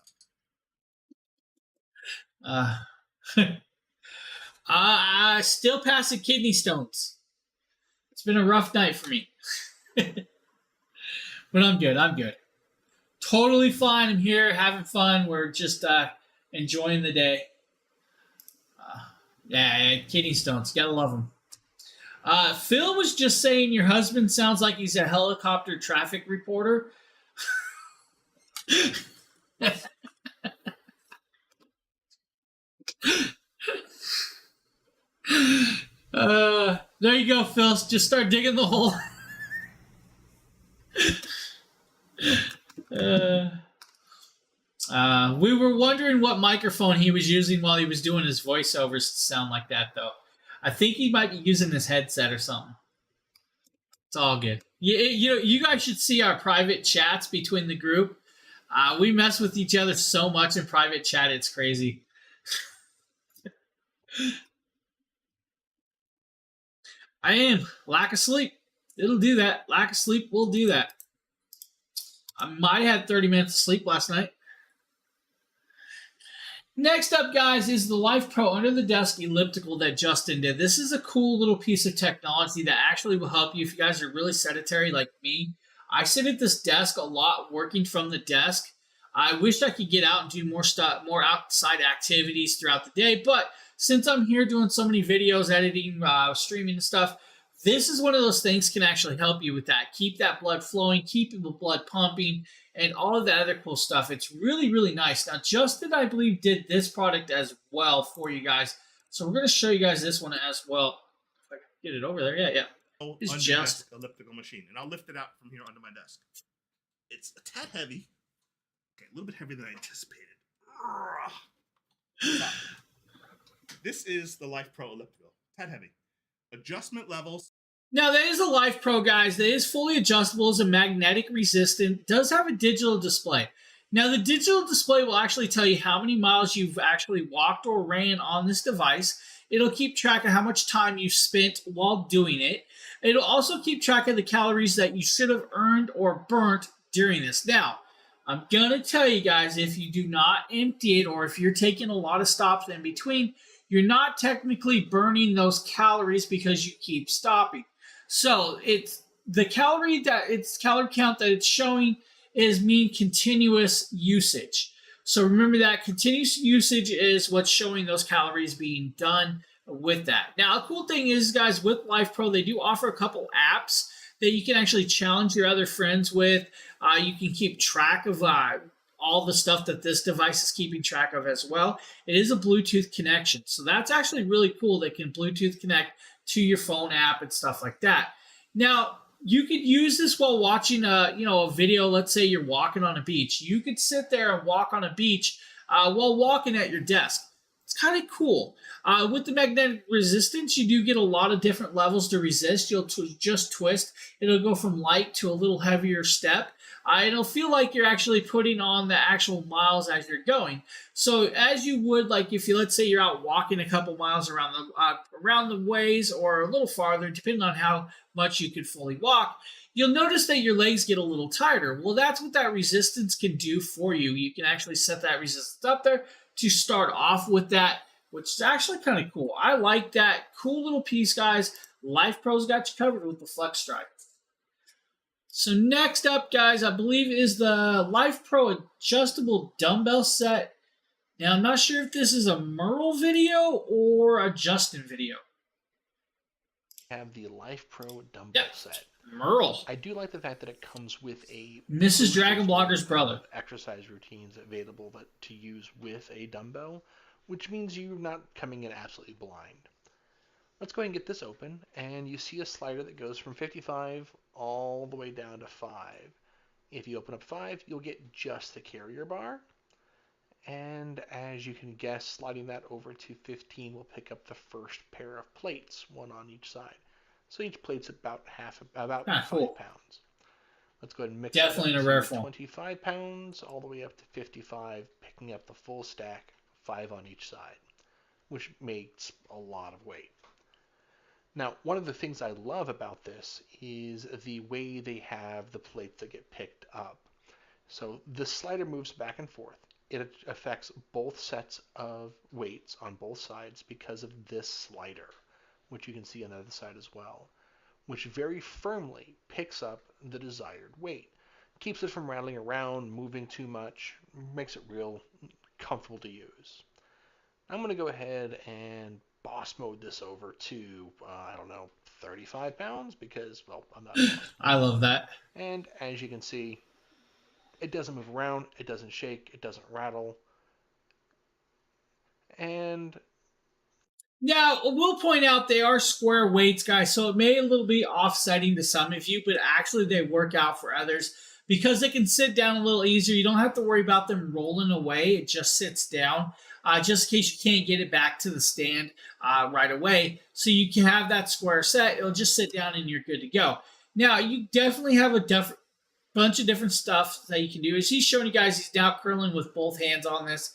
Still passing kidney stones. It's been a rough night for me. But I'm good. Totally fine. I'm here having fun. We're just enjoying the day. Kidney stones. Gotta love them. Phil was just saying your husband sounds like he's a helicopter traffic reporter. There you go, Phil. Just start digging the hole. We were wondering what microphone he was using while he was doing his voiceovers to sound like that, though. I think he might be using his headset or something. It's all good. You guys should see our private chats between the group. We mess with each other so much in private chat, it's crazy. I am. Lack of sleep. It'll do that. Lack of sleep will do that. I might have had 30 minutes of sleep last night. Next up, guys, is the Life Pro Under the Desk elliptical that Justin did. This is a cool little piece of technology that actually will help you if you guys are really sedentary like me. I sit at this desk a lot working from the desk. I wish I could get out and do more stuff, more outside activities throughout the day, but since I'm here doing so many videos, editing, streaming and stuff, this is one of those things can actually help you with that. Keep that blood flowing, keep the blood pumping, and all of that other cool stuff. It's really, really nice. Now, Justin, I believe, did this product as well for you guys. So we're going to show you guys this one as well. If I can get it over there. Yeah. It's Under just desk elliptical machine. And I'll lift it out from here under my desk. It's a tad heavy. Okay, a little bit heavier than I anticipated. This is the Life Pro elliptical. Tad heavy. Adjustment levels. Now, that is a Life Pro, guys. That is fully adjustable, is a magnetic resistant, does have a digital display. Now, the digital display will actually tell you how many miles you've actually walked or ran on this device. It'll keep track of how much time you spent while doing it. It'll also keep track of the calories that you should have earned or burnt during this. Now, I'm going to tell you guys, if you do not empty it or if you're taking a lot of stops in between, you're not technically burning those calories because you keep stopping. So it's the calorie count that it's showing is mean continuous usage. So remember that continuous usage is what's showing those calories being done with that. Now, a cool thing is, guys, with Life Pro, they do offer a couple apps that you can actually challenge your other friends with. You can keep track of all the stuff that this device is keeping track of as well. It is a Bluetooth connection. So that's actually really cool. They can Bluetooth connect to your phone app and stuff like that. Now, you could use this while watching a video. Let's say you're walking on a beach. You could sit there and walk on a beach while walking at your desk. It's kind of cool. With the magnetic resistance, you do get a lot of different levels to resist. You'll just twist. It'll go from light to a little heavier step. It'll feel like you're actually putting on the actual miles as you're going. So as you would, like if you, let's say you're out walking a couple miles around the ways or a little farther, depending on how much you could fully walk, you'll notice that your legs get a little tighter. Well, that's what that resistance can do for you. You can actually set that resistance up there to start off with that, which is actually kind of cool. I like that. Cool little piece, guys. Life Pro's got you covered with the Flex Strike. So next up, guys, I believe is the Life Pro adjustable dumbbell set. Now, I'm not sure if this is a Merle video or a Justin video. Have the Life Pro dumbbell set. Merle. I do like the fact that it comes with a Mrs. Dragon Blogger's brother exercise routines available to use with a dumbbell, which means you're not coming in absolutely blind. Let's go ahead and get this open, and you see a slider that goes from 55 all the way down to 5. If you open up 5, you'll get just the carrier bar, and as you can guess, sliding that over to 15 will pick up the first pair of plates, one on each side. So each plate's about 5 pounds. Let's go ahead and mix it. Definitely in a rare form. 25 pounds all the way up to 55, picking up the full stack, 5 on each side, which makes a lot of weight. Now, one of the things I love about this is the way they have the plates that get picked up. So the slider moves back and forth. It affects both sets of weights on both sides because of this slider, which you can see on the other side as well, which very firmly picks up the desired weight. Keeps it from rattling around, moving too much, makes it real comfortable to use. I'm going to go ahead and boss mode this over to, 35 pounds because, well, I'm not. I love that. And as you can see, it doesn't move around, it doesn't shake, it doesn't rattle. And now, we'll point out they are square weights, guys, so it may a little be offsetting to some of you, but actually they work out for others because it can sit down a little easier. You don't have to worry about them rolling away. It just sits down, just in case you can't get it back to the stand right away. So you can have that square set. It'll just sit down and you're good to go. Now, you definitely have a bunch of different stuff that you can do. As he's showing you guys, he's now curling with both hands on this.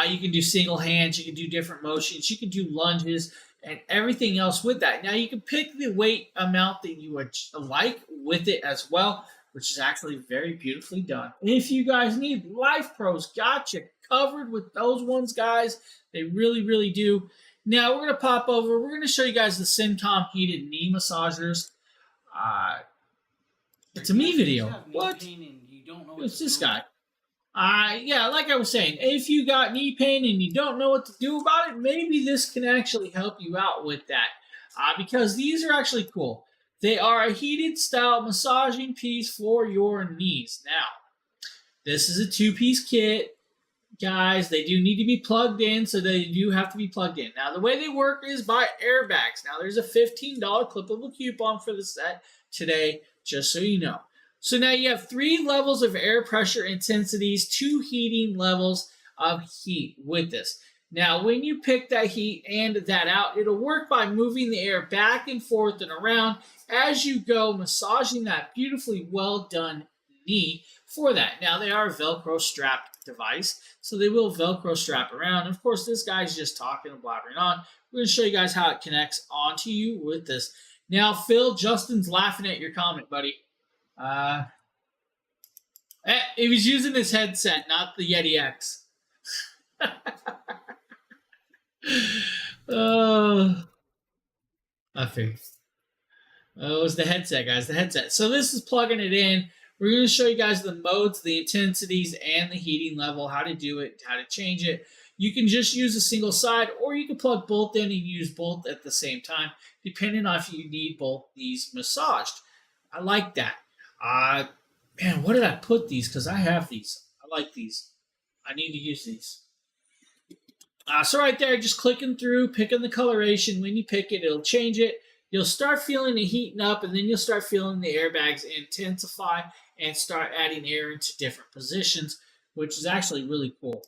You can do single hands. You can do different motions. You can do lunges and everything else with that. Now, you can pick the weight amount that you would like with it as well, which is actually very beautifully done. If you guys need, Life Pros got you covered with those ones, guys. They really, really do. Now, we're going to pop over. We're going to show you guys the Syncom heated knee massagers. It's a me video. What? It's this guy. Yeah, like I was saying, if you got knee pain and you don't know what to do about it, maybe this can actually help you out with that. Because these are actually cool. They are a heated style massaging piece for your knees. Now, this is a 2-piece kit. Guys, they do need to be plugged in, so they do have to be plugged in. Now, the way they work is by airbags. Now, there's a $15 clippable coupon for the set today, just so you know. So now you have 3 levels of air pressure intensities, 2 heating levels of heat with this. Now, when you pick that heat and that out, it'll work by moving the air back and forth and around as you go, massaging that beautifully well done knee for that. Now, they are a Velcro strapped device, so they will Velcro strap around. Of course, this guy's just talking and blabbering on. We're going to show you guys how it connects onto you with this. Now, Phil, Justin's laughing at your comment, buddy. He was using his headset, not the Yeti X. I figured. Oh, it was the headset, guys. The headset. So this is plugging it in. We're going to show you guys the modes, the intensities, and the heating level, how to do it, how to change it. You can just use a single side, or you can plug both in and use both at the same time, depending on if you need both these massaged. I like that. Man, what did I put these? Because I have these. I like these. I need to use these. So right there, just clicking through, picking the coloration. When you pick it, it'll change it. You'll start feeling it heating up, and then you'll start feeling the airbags intensify and start adding air into different positions, which is actually really cool.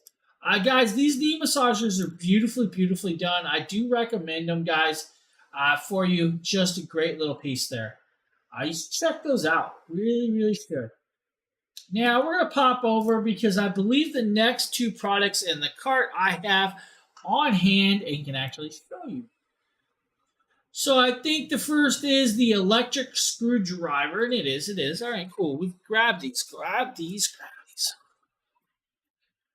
Guys, these knee massagers are beautifully, beautifully done. I do recommend them, guys, for you. Just a great little piece there. You should check those out. Really, really should. Now, we're going to pop over because I believe the next 2 products in the cart I have on hand and can actually show you. So I think the first is the electric screwdriver, and it is. All right, cool. We've grabbed these. Grab these.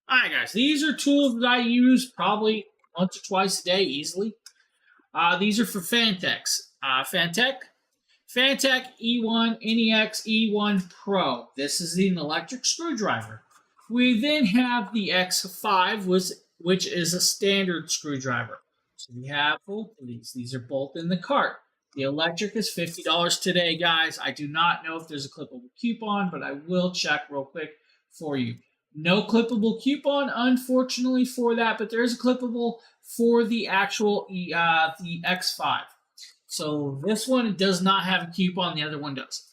All right, guys. These are tools that I use probably once or twice a day easily. These are for Phanteks. Phantek E1 NEX E1 Pro. This is an electric screwdriver. We then have the X5, which is a standard screwdriver. So we have both of these. These are both in the cart. The electric is $50 today, guys. I do not know if there's a clippable coupon, but I will check real quick for you. No clippable coupon, unfortunately, for that, but there is a clippable for the actual the X5. So this one does not have a coupon, the other one does.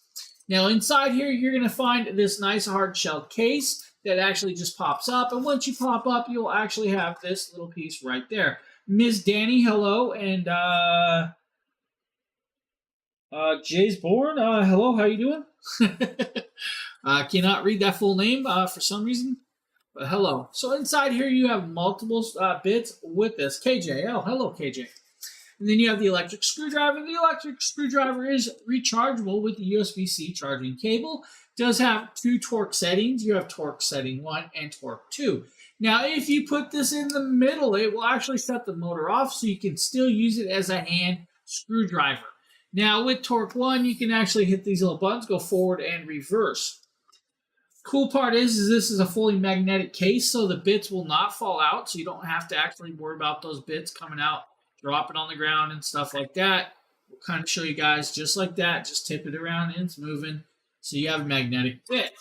Now inside here, you're going to find this nice hard shell case that actually just pops up. And once you pop up, you'll actually have this little piece right there. Ms. Danny, hello. And Jay's Born, hello, how you doing? Cannot read that full name for some reason. But hello. So inside here, you have multiple bits with this. KJ, oh, hello, KJ. And then you have the electric screwdriver. The electric screwdriver is rechargeable with the USB-C charging cable. It does have 2 torque settings. You have torque setting 1 and torque 2. Now, if you put this in the middle, it will actually set the motor off, so you can still use it as a hand screwdriver. Now, with torque 1, you can actually hit these little buttons, go forward and reverse. Cool part is this is a fully magnetic case, so the bits will not fall out, so you don't have to actually worry about those bits coming out, dropping on the ground and stuff like that. We'll kind of show you guys just like that. Just tip it around and it's moving. So you have a magnetic bit.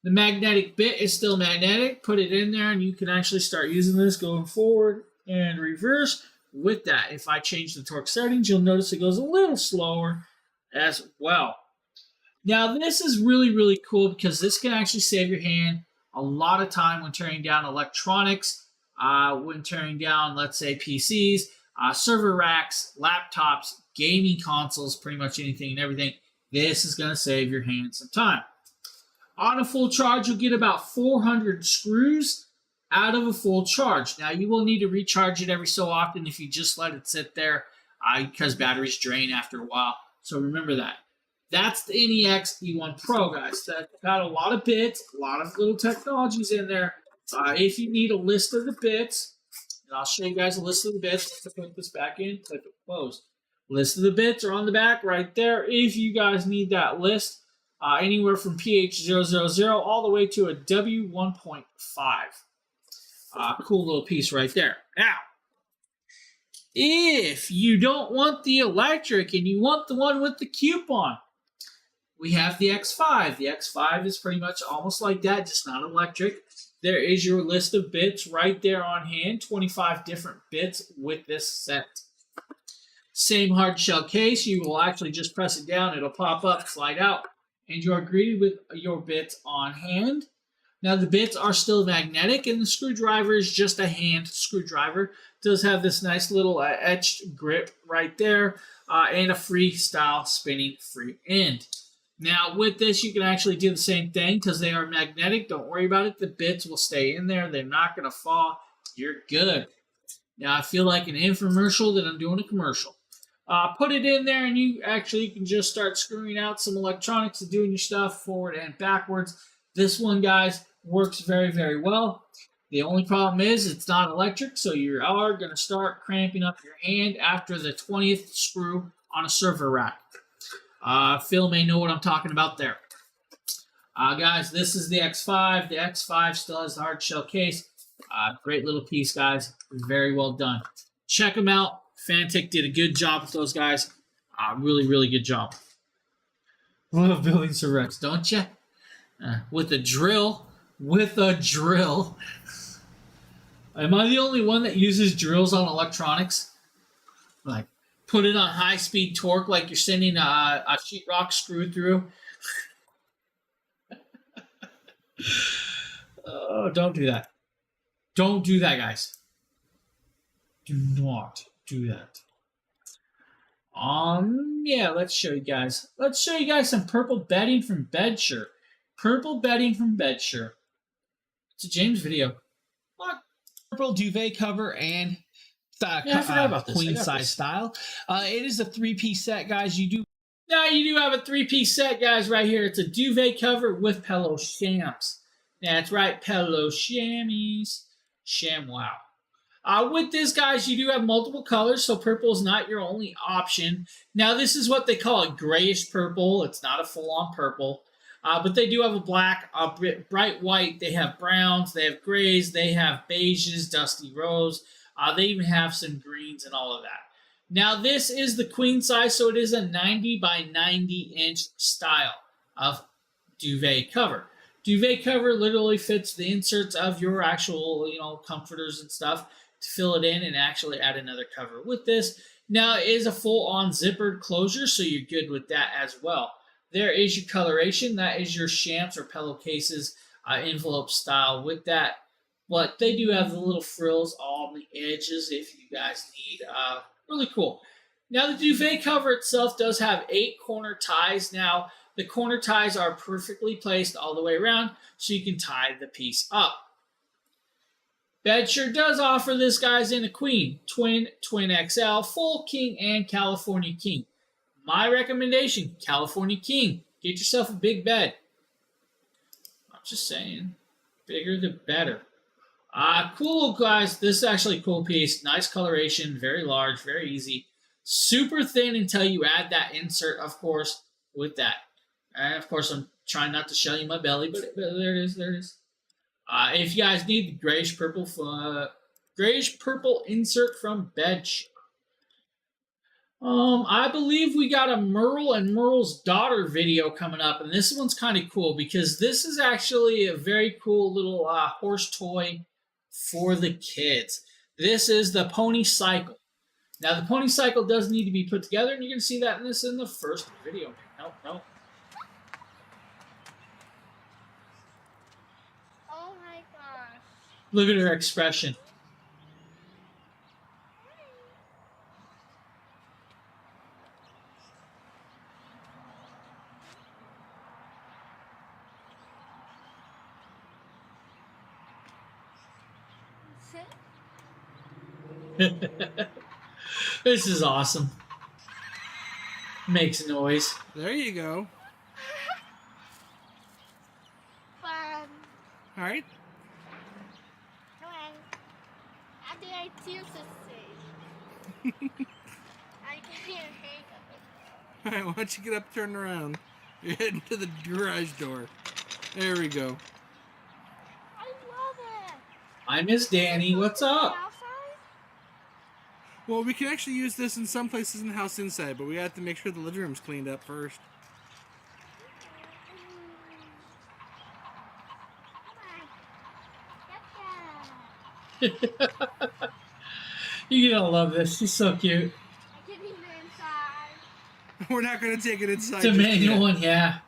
The magnetic bit is still magnetic. Put it in there and you can actually start using this going forward and reverse with that. If I change the torque settings, you'll notice it goes a little slower as well. Now, this is really, really cool because this can actually save your hand a lot of time when tearing down electronics, when tearing down, let's say, PCs, server racks, laptops, gaming consoles, pretty much anything and everything. This is going to save your hand some time. On a full charge, you'll get about 400 screws out of a full charge. Now, you will need to recharge it every so often if you just let it sit there because batteries drain after a while. So remember that. That's the NEX E1 Pro, guys. That's got a lot of bits, a lot of little technologies in there. If you need a list of the bits, and I'll show you guys a list of the bits. Let's put this back in, click it closed. List of the bits are on the back right there. If you guys need that list, anywhere from PH000 all the way to a W1.5. Cool little piece right there. Now, if you don't want the electric and you want the one with the coupon, we have the X5. The X5 is pretty much almost like that, just not electric. There is your list of bits right there on hand, 25 different bits with this set. Same hard shell case, you will actually just press it down, it'll pop up, slide out, and you are greeted with your bits on hand. Now the bits are still magnetic and the screwdriver is just a hand screwdriver. It does have this nice little etched grip right there and a freestyle spinning free end. Now with this you can actually do the same thing because they are magnetic. Don't worry about it. The bits will stay in there. They're not going to fall. You're good. Now I feel like an infomercial that I'm doing a commercial. Put it in there and you actually can just start screwing out some electronics and doing your stuff forward and backwards. This one, guys, works very, very well. The only problem is it's not electric, so you are going to start cramping up your hand after the 20th screw on a server rack. Phil may know what I'm talking about there. Guys, this is the X5. The X5 still has the hard shell case. Great little piece, guys. Very well done. Check them out. Fantic did a good job with those guys. Really, really good job. Love building Rex, don't you? With a drill. With a drill. Am I the only one that uses drills on electronics? Like, put it on high-speed torque like you're sending a sheetrock screw through? Oh, don't do that. Don't do that, guys. Do not do that. Yeah, let's show you guys. Let's show you guys some purple bedding from Bedsure. Purple bedding from Bedsure. It's a James video. What? Purple duvet cover and I forgot about this. queen size style. It is a 3-piece set, guys. You do have a 3-piece set, guys, right here. It's a duvet cover with pillow shams. That's right, pillow shammies. ShamWow. With this, guys, you do have multiple colors, so purple is not your only option. Now, this is what they call a grayish purple. It's not a full-on purple. But they do have a black, a bright white. They have browns. They have grays. They have beiges, dusty rose. They even have some greens and all of that. Now, this is the queen size, so it is a 90 by 90 inch style of duvet cover. Duvet cover literally fits the inserts of your actual, comforters and stuff to fill it in and actually add another cover with this. Now, it is a full-on zippered closure, so you're good with that as well. There is your coloration. That is your shams or pillowcases envelope style with that. But they do have the little frills on the edges if you guys need. Really cool. Now, the duvet cover itself does have 8 corner ties. Now, the corner ties are perfectly placed all the way around, so you can tie the piece up. Bedsure does offer this, guys, in a queen, twin, twin XL, full king, and California king. My recommendation, California king. Get yourself a big bed. I'm just saying, bigger the better. Cool, guys. This is actually a cool piece. Nice coloration, very large, very easy. Super thin until you add that insert, of course, with that. And, of course, I'm trying not to show you my belly, but there it is, there it is. If you guys need the grayish purple insert from Bedsure. I believe we got a Merle and Merle's daughter video coming up, and this one's kind of cool because this is actually a very cool little horse toy for the kids. This is the Pony Cycle. Now, the Pony Cycle does need to be put together, and you're going to see that in the first video. Nope. Look at her expression. This is awesome. Makes noise. There you go. Fun. All right. Come on. I think I choose to say. I can't hang All right, why don't you get up, turn around. You're heading to the garage door. There we go. I love it. I miss Danny. What's up? Outside? Well, we can actually use this in some places in the house inside, but we have to make sure the living room's cleaned up first. You're gonna love this. She's so cute. I can even inside. We're not going to take it inside. It's a just manual yet. one, yeah.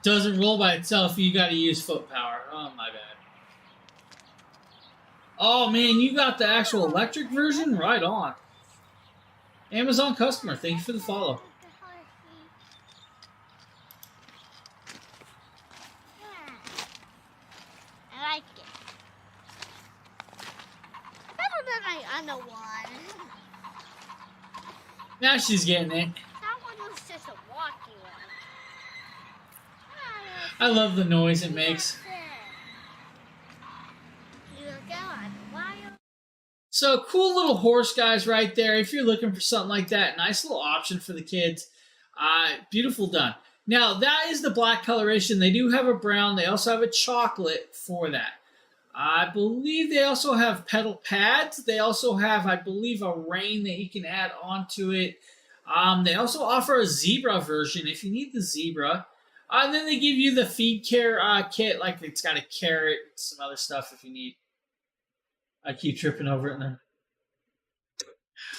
Doesn't roll by itself. You got to use foot power. Oh my bad. Oh man, you got the actual electric version? Right on. Amazon customer, thank you for the follow. I like it. Better than my other one. Now she's getting it. That one was just a walking one. I love the noise it makes. You go on the wire. So cool little horse guys right there. If you're looking for something like that, nice little option for the kids. Beautiful done. Now that is the black coloration. They do have a brown. They also have a chocolate for that. I believe they also have pedal pads. They also have, I believe, a rein that you can add onto it. They also offer a zebra version if you need the zebra. And then they give you the feed care kit, like it's got a carrot and some other stuff if you need. I keep tripping over it now.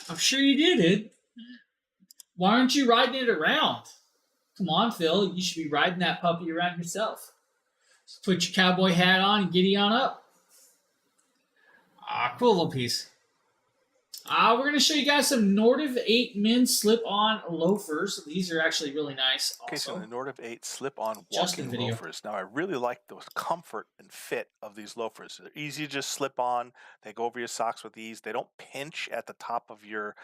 I'm sure you did it. Why aren't you riding it around? Come on, Phil. You should be riding that puppy around yourself. Just put your cowboy hat on and giddy on up. Cool little piece. We're going to show you guys some Nordiv 8 men's slip-on loafers. These are actually really nice. Okay, so Also. the Nordiv 8 slip-on Justin walking video. loafers. Now, I really like the comfort and fit of these loafers. They're easy to just slip on. They go over your socks with ease. They don't pinch at the top of your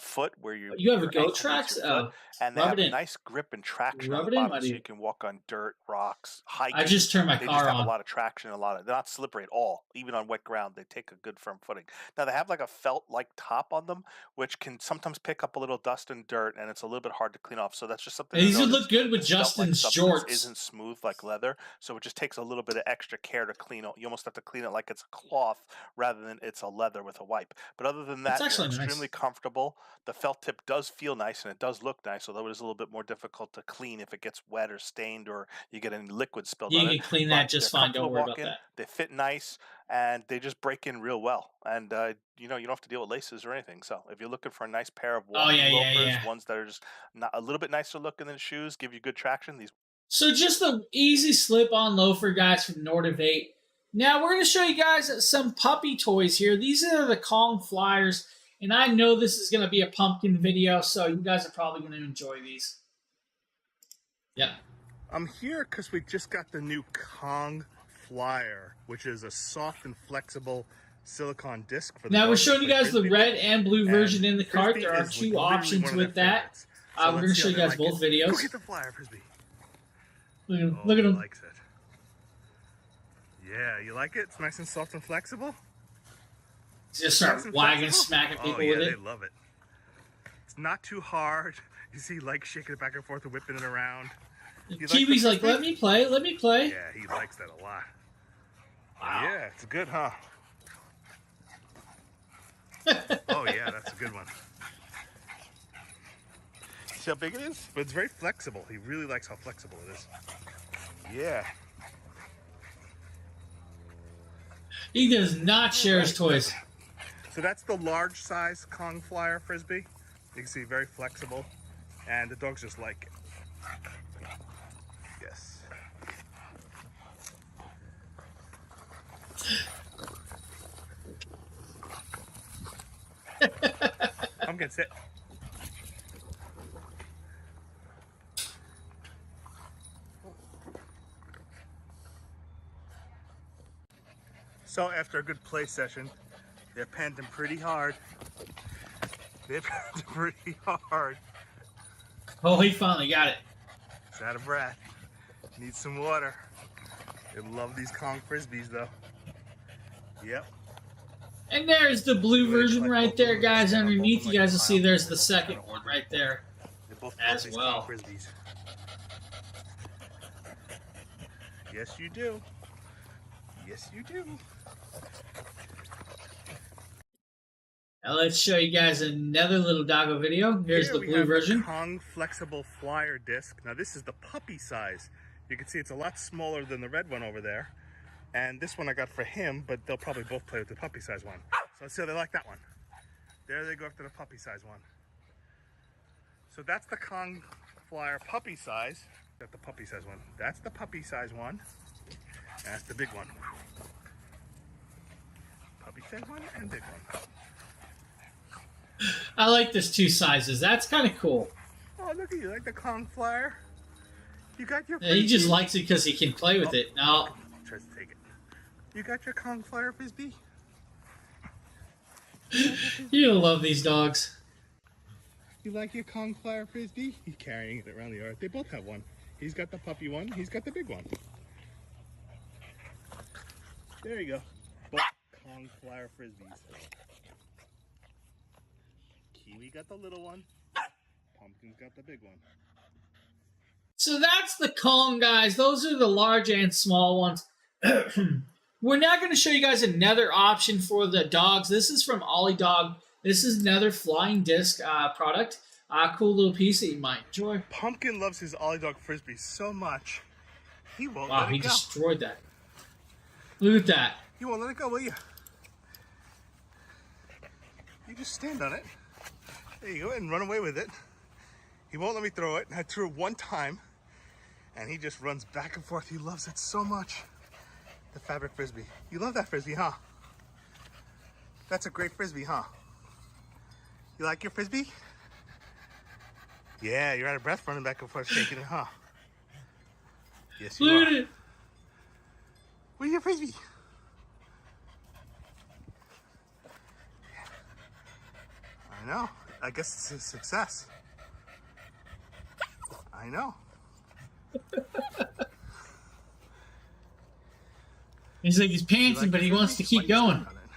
foot where You have a your Go ankle meets Trax? your foot. And they Rub have it in. nice grip and traction Rub on it the in, bottom, my so you dude. can walk on dirt, rocks, hiking. I just turned my They car just have on. a lot of traction, they're not slippery at all. Even on wet ground, they take a good firm footing. Now, they have like a felt-like top on them, which can sometimes pick up a little dust and dirt, and it's a little bit hard to clean off. So that's just something to These would notice. look good with The felt-like Justin's substance jorts. isn't smooth like leather, so it just takes a little bit of extra care to clean it. You almost have to clean it like it's a cloth rather than it's a leather with a wipe. But other than that, That's they're actually nice. extremely comfortable. The felt tip does feel nice, and it does look nice, although it is a little bit more difficult to clean if it gets wet or stained or you get any liquid spilled You on can it. clean But that just they're fine. Don't comfortable worry about walking, that. They fit nice, and they just break in real well. And you don't have to deal with laces or anything. So if you're looking for a nice pair of walking loafers, ones that are just a little bit nicer looking than shoes, give you good traction, these. So just the easy slip-on loafer, guys, from Nordiv 8. Now we're going to show you guys some puppy toys here. These are the Kong Flyers, and I know this is going to be a pumpkin video, so you guys are probably going to enjoy these. Yeah. I'm here because we just got the new Kong Flyer, which is a soft and flexible silicone disc for the Now we're dogs to showing you play guys the frisbee red and blue with. version in And the cart. frisbee There are is two literally options one of with their that. favorites. We're So going to let's see show how you they guys like both it. videos. Go get the flyer, frisbee. Look at him. Oh, Look at he him. likes it. Yeah, you like it? It's nice and soft and flexible. Just Nice start and wagging, flexible? smacking people oh, yeah, with they it. love it. It's not too hard. You see, he likes shaking it back and forth and whipping it around. You like the Kiwi's like, frisbee? let me play, let me play. Yeah, he likes that a lot. Wow. Yeah, it's good, huh? Oh yeah, that's a good one. See how big it is? But it's very flexible. He really likes how flexible it is. Yeah. He does not share his toys. So that's the large size Kong Flyer frisbee. You can see very flexible, and the dogs just like it. Yes. Pumpkin, sit. So after a good play session, they're panting pretty hard. They're panting pretty hard. Oh, he finally got it. He's out of breath. Needs some water. They love these Kong Frisbees though. Yep. And there's the blue version right there, guys. Underneath, you guys will see there's the second one right there They both as love these well. Kong Frisbees. Yes, you do. Yes, you do. Now let's show you guys another little doggo video. Here's Here the we blue have version. The Kong Flexible Flyer Disc. Now this is the puppy size. You can see it's a lot smaller than the red one over there. And this one I got for him, but they'll probably both play with the puppy size one. So let's see how they like that one. There they go after the puppy size one. So that's the Kong Flyer puppy size. Got the puppy size one. That's the puppy size one. And that's the big one. Puppy size one and big one. I like this two sizes. That's kind of cool. Oh, look at you, like the Kong Flyer. You got your Yeah, he just Frisbee. likes it because he can play with it. No, Tries to take it. You got your Kong Flyer Frisbee? you love these dogs. You like your Kong Flyer Frisbee? He's carrying it around the yard. They both have one. He's got the puppy one. He's got the big one. There you go. Both Kong Flyer Frisbees. Kiwi got the little one. Pumpkin's got the big one. So that's the Kong, guys. Those are the large and small ones. We're now going to show you guys another option for the dogs. This is from Ollie Dog. This is another flying disc product. Cool little piece that you might enjoy. Pumpkin loves his Ollie Dog Frisbee so much, he won't Wow, let it he go. destroyed that. Look at that. You won't let it go, will you? You just stand on it. There you go, and run away with it. He won't let me throw it. I threw it one time, and he just runs back and forth. He loves it so much. The fabric Frisbee. You love that Frisbee, huh? That's a great Frisbee, huh? You like your Frisbee? Yeah, you're out of breath running back and forth shaking it, huh? Yes, you Look are. at it. Where's your Frisbee? I know. I guess it's a success. I know. He's like he's You panting, like but your he wants to Frisbee? keep Why you going. stand on it?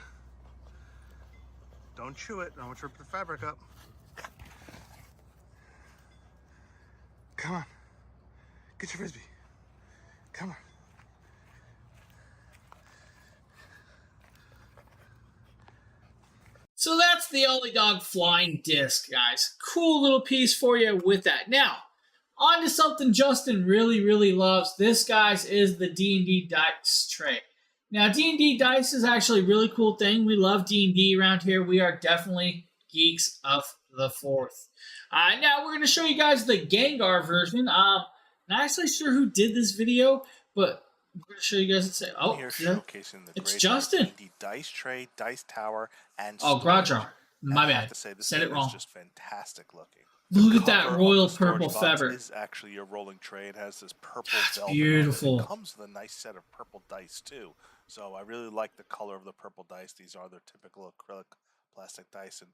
Don't chew it. Don't rip the fabric up. Come on. Get your Frisbee. Come on. So that's the Ollie Dog flying disc, guys. Cool little piece for you with that. Now, on to something Justin really, really loves. This, guys, is the D&D dice tray. Now, D&D dice is actually a really cool thing. We love D&D around here. We are definitely geeks of the fourth. Now, we're going to show you guys the Gengar version. Not actually sure who did this video, but we're going to show you guys and say, oh, Here yeah, showcasing the it's great Justin. D&D dice tray, dice tower, and Oh, storage. Grodjar. My And I have bad. to say, this Said thing it wrong. is just fantastic looking. Look at Cover that of royal the storage purple box fabric. is actually a rolling tray. It has this purple That's velvet. beautiful. It comes with a nice set of purple dice too. So I really like the color of the purple dice. These are their typical acrylic plastic dice, and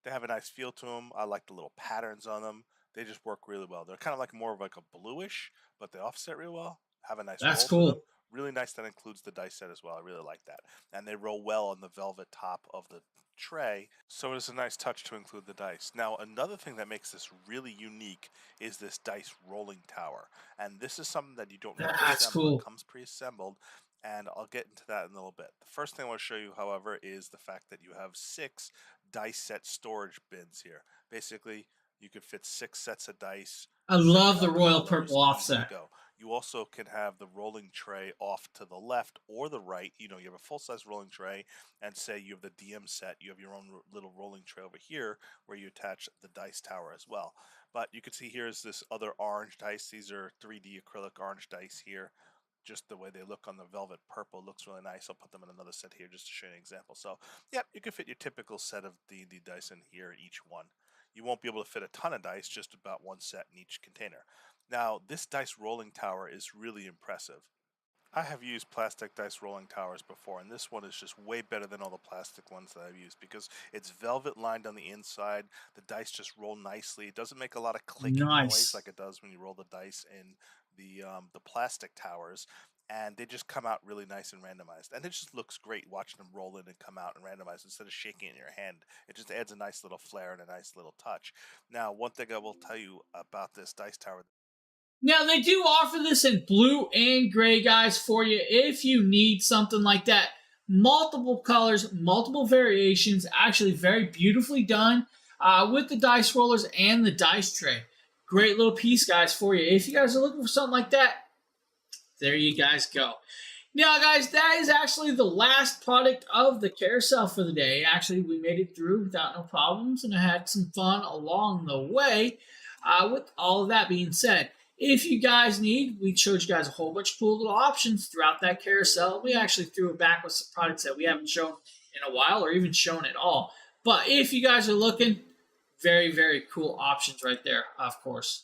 they have a nice feel to them. I like the little patterns on them. They just work really well. They're kind of like more of like a bluish, but they offset real well. Have a nice That's roll to cool. them. Really nice that includes the dice set as well. I really like that. And they roll well on the velvet top of the tray, so it is a nice touch to include the dice. Now, another thing that makes this really unique is this dice rolling tower. And this is something that you don't need to That's assemble. cool. It comes pre-assembled, and I'll get into that in a little bit. The first thing I want to show you, however, is the fact that you have 6 dice set storage bins here. Basically, you could fit 6 sets of dice. I love the separate royal colors, purple easy to offset. go. You also can have the rolling tray off to the left or the right. You know, you have a full-size rolling tray, and say you have the DM set, you have your own little rolling tray over here where you attach the dice tower as well. But you can see here's this other orange dice. These are 3D acrylic orange dice here. just the way they look on the velvet purple looks really nice. I'll put them in another set here just to show you an example. So, yeah, you can fit your typical set of D&D dice in here, each one. You won't be able to fit a ton of dice, just about one set in each container. Now, this dice rolling tower is really impressive. I have used plastic dice rolling towers before, and this one is just way better than all the plastic ones that I've used because it's velvet lined on the inside. The dice just roll nicely. It doesn't make a lot of clicking noise like it does when you roll the dice in the plastic towers, and they just come out really nice and randomized. And it just looks great watching them roll in and come out and randomized instead of shaking it in your hand. It just adds a nice little flair and a nice little touch. Now, one thing I will tell you about this dice tower. Now, they do offer this in blue and gray, guys, for you if you need something like that. Multiple colors, multiple variations, actually very beautifully done with the dice rollers and the dice tray. Great little piece, guys, for you. If you guys are looking for something like that, there you guys go. Now, guys, that is actually the last product of the carousel for the day. Actually, we made it through without no problems, and I had some fun along the way. With all of that being said, if you guys need, we showed you guys a whole bunch of cool little options throughout that carousel. We actually threw it back with some products that we haven't shown in a while or even shown at all. But if you guys are looking, very, very cool options right there, of course.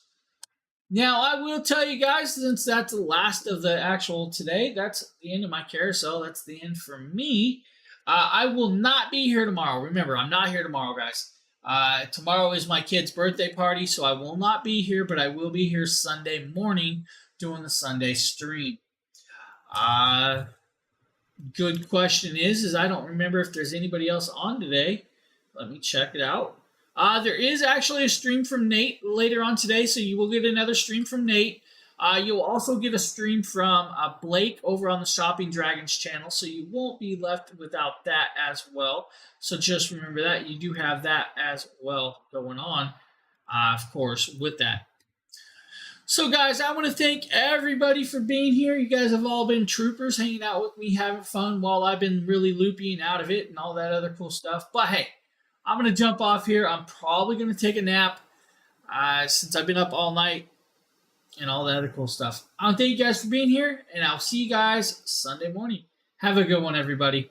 Now, I will tell you guys, since that's the last of the actual today, that's the end of my carousel. That's the end for me. I will not be here tomorrow. Remember, I'm not here tomorrow, guys. Tomorrow is my kid's birthday party, so I will not be here, but I will be here Sunday morning doing the Sunday stream. Good question is I don't remember if there's anybody else on today. Let me check it out. There is actually a stream from Nate later on today, so you will get another stream from Nate. You'll also get a stream from Blake over on the Shopping Dragons channel, so you won't be left without that as well. So just remember that. You do have that as well going on, of course, with that. So, guys, I want to thank everybody for being here. You guys have all been troopers, hanging out with me, having fun while I've been really loopy and out of it and all that other cool stuff. But, hey, I'm going to jump off here. I'm probably going to take a nap since I've been up all night and all that other cool stuff. I want to thank you guys for being here, and I'll see you guys Sunday morning. Have a good one, everybody.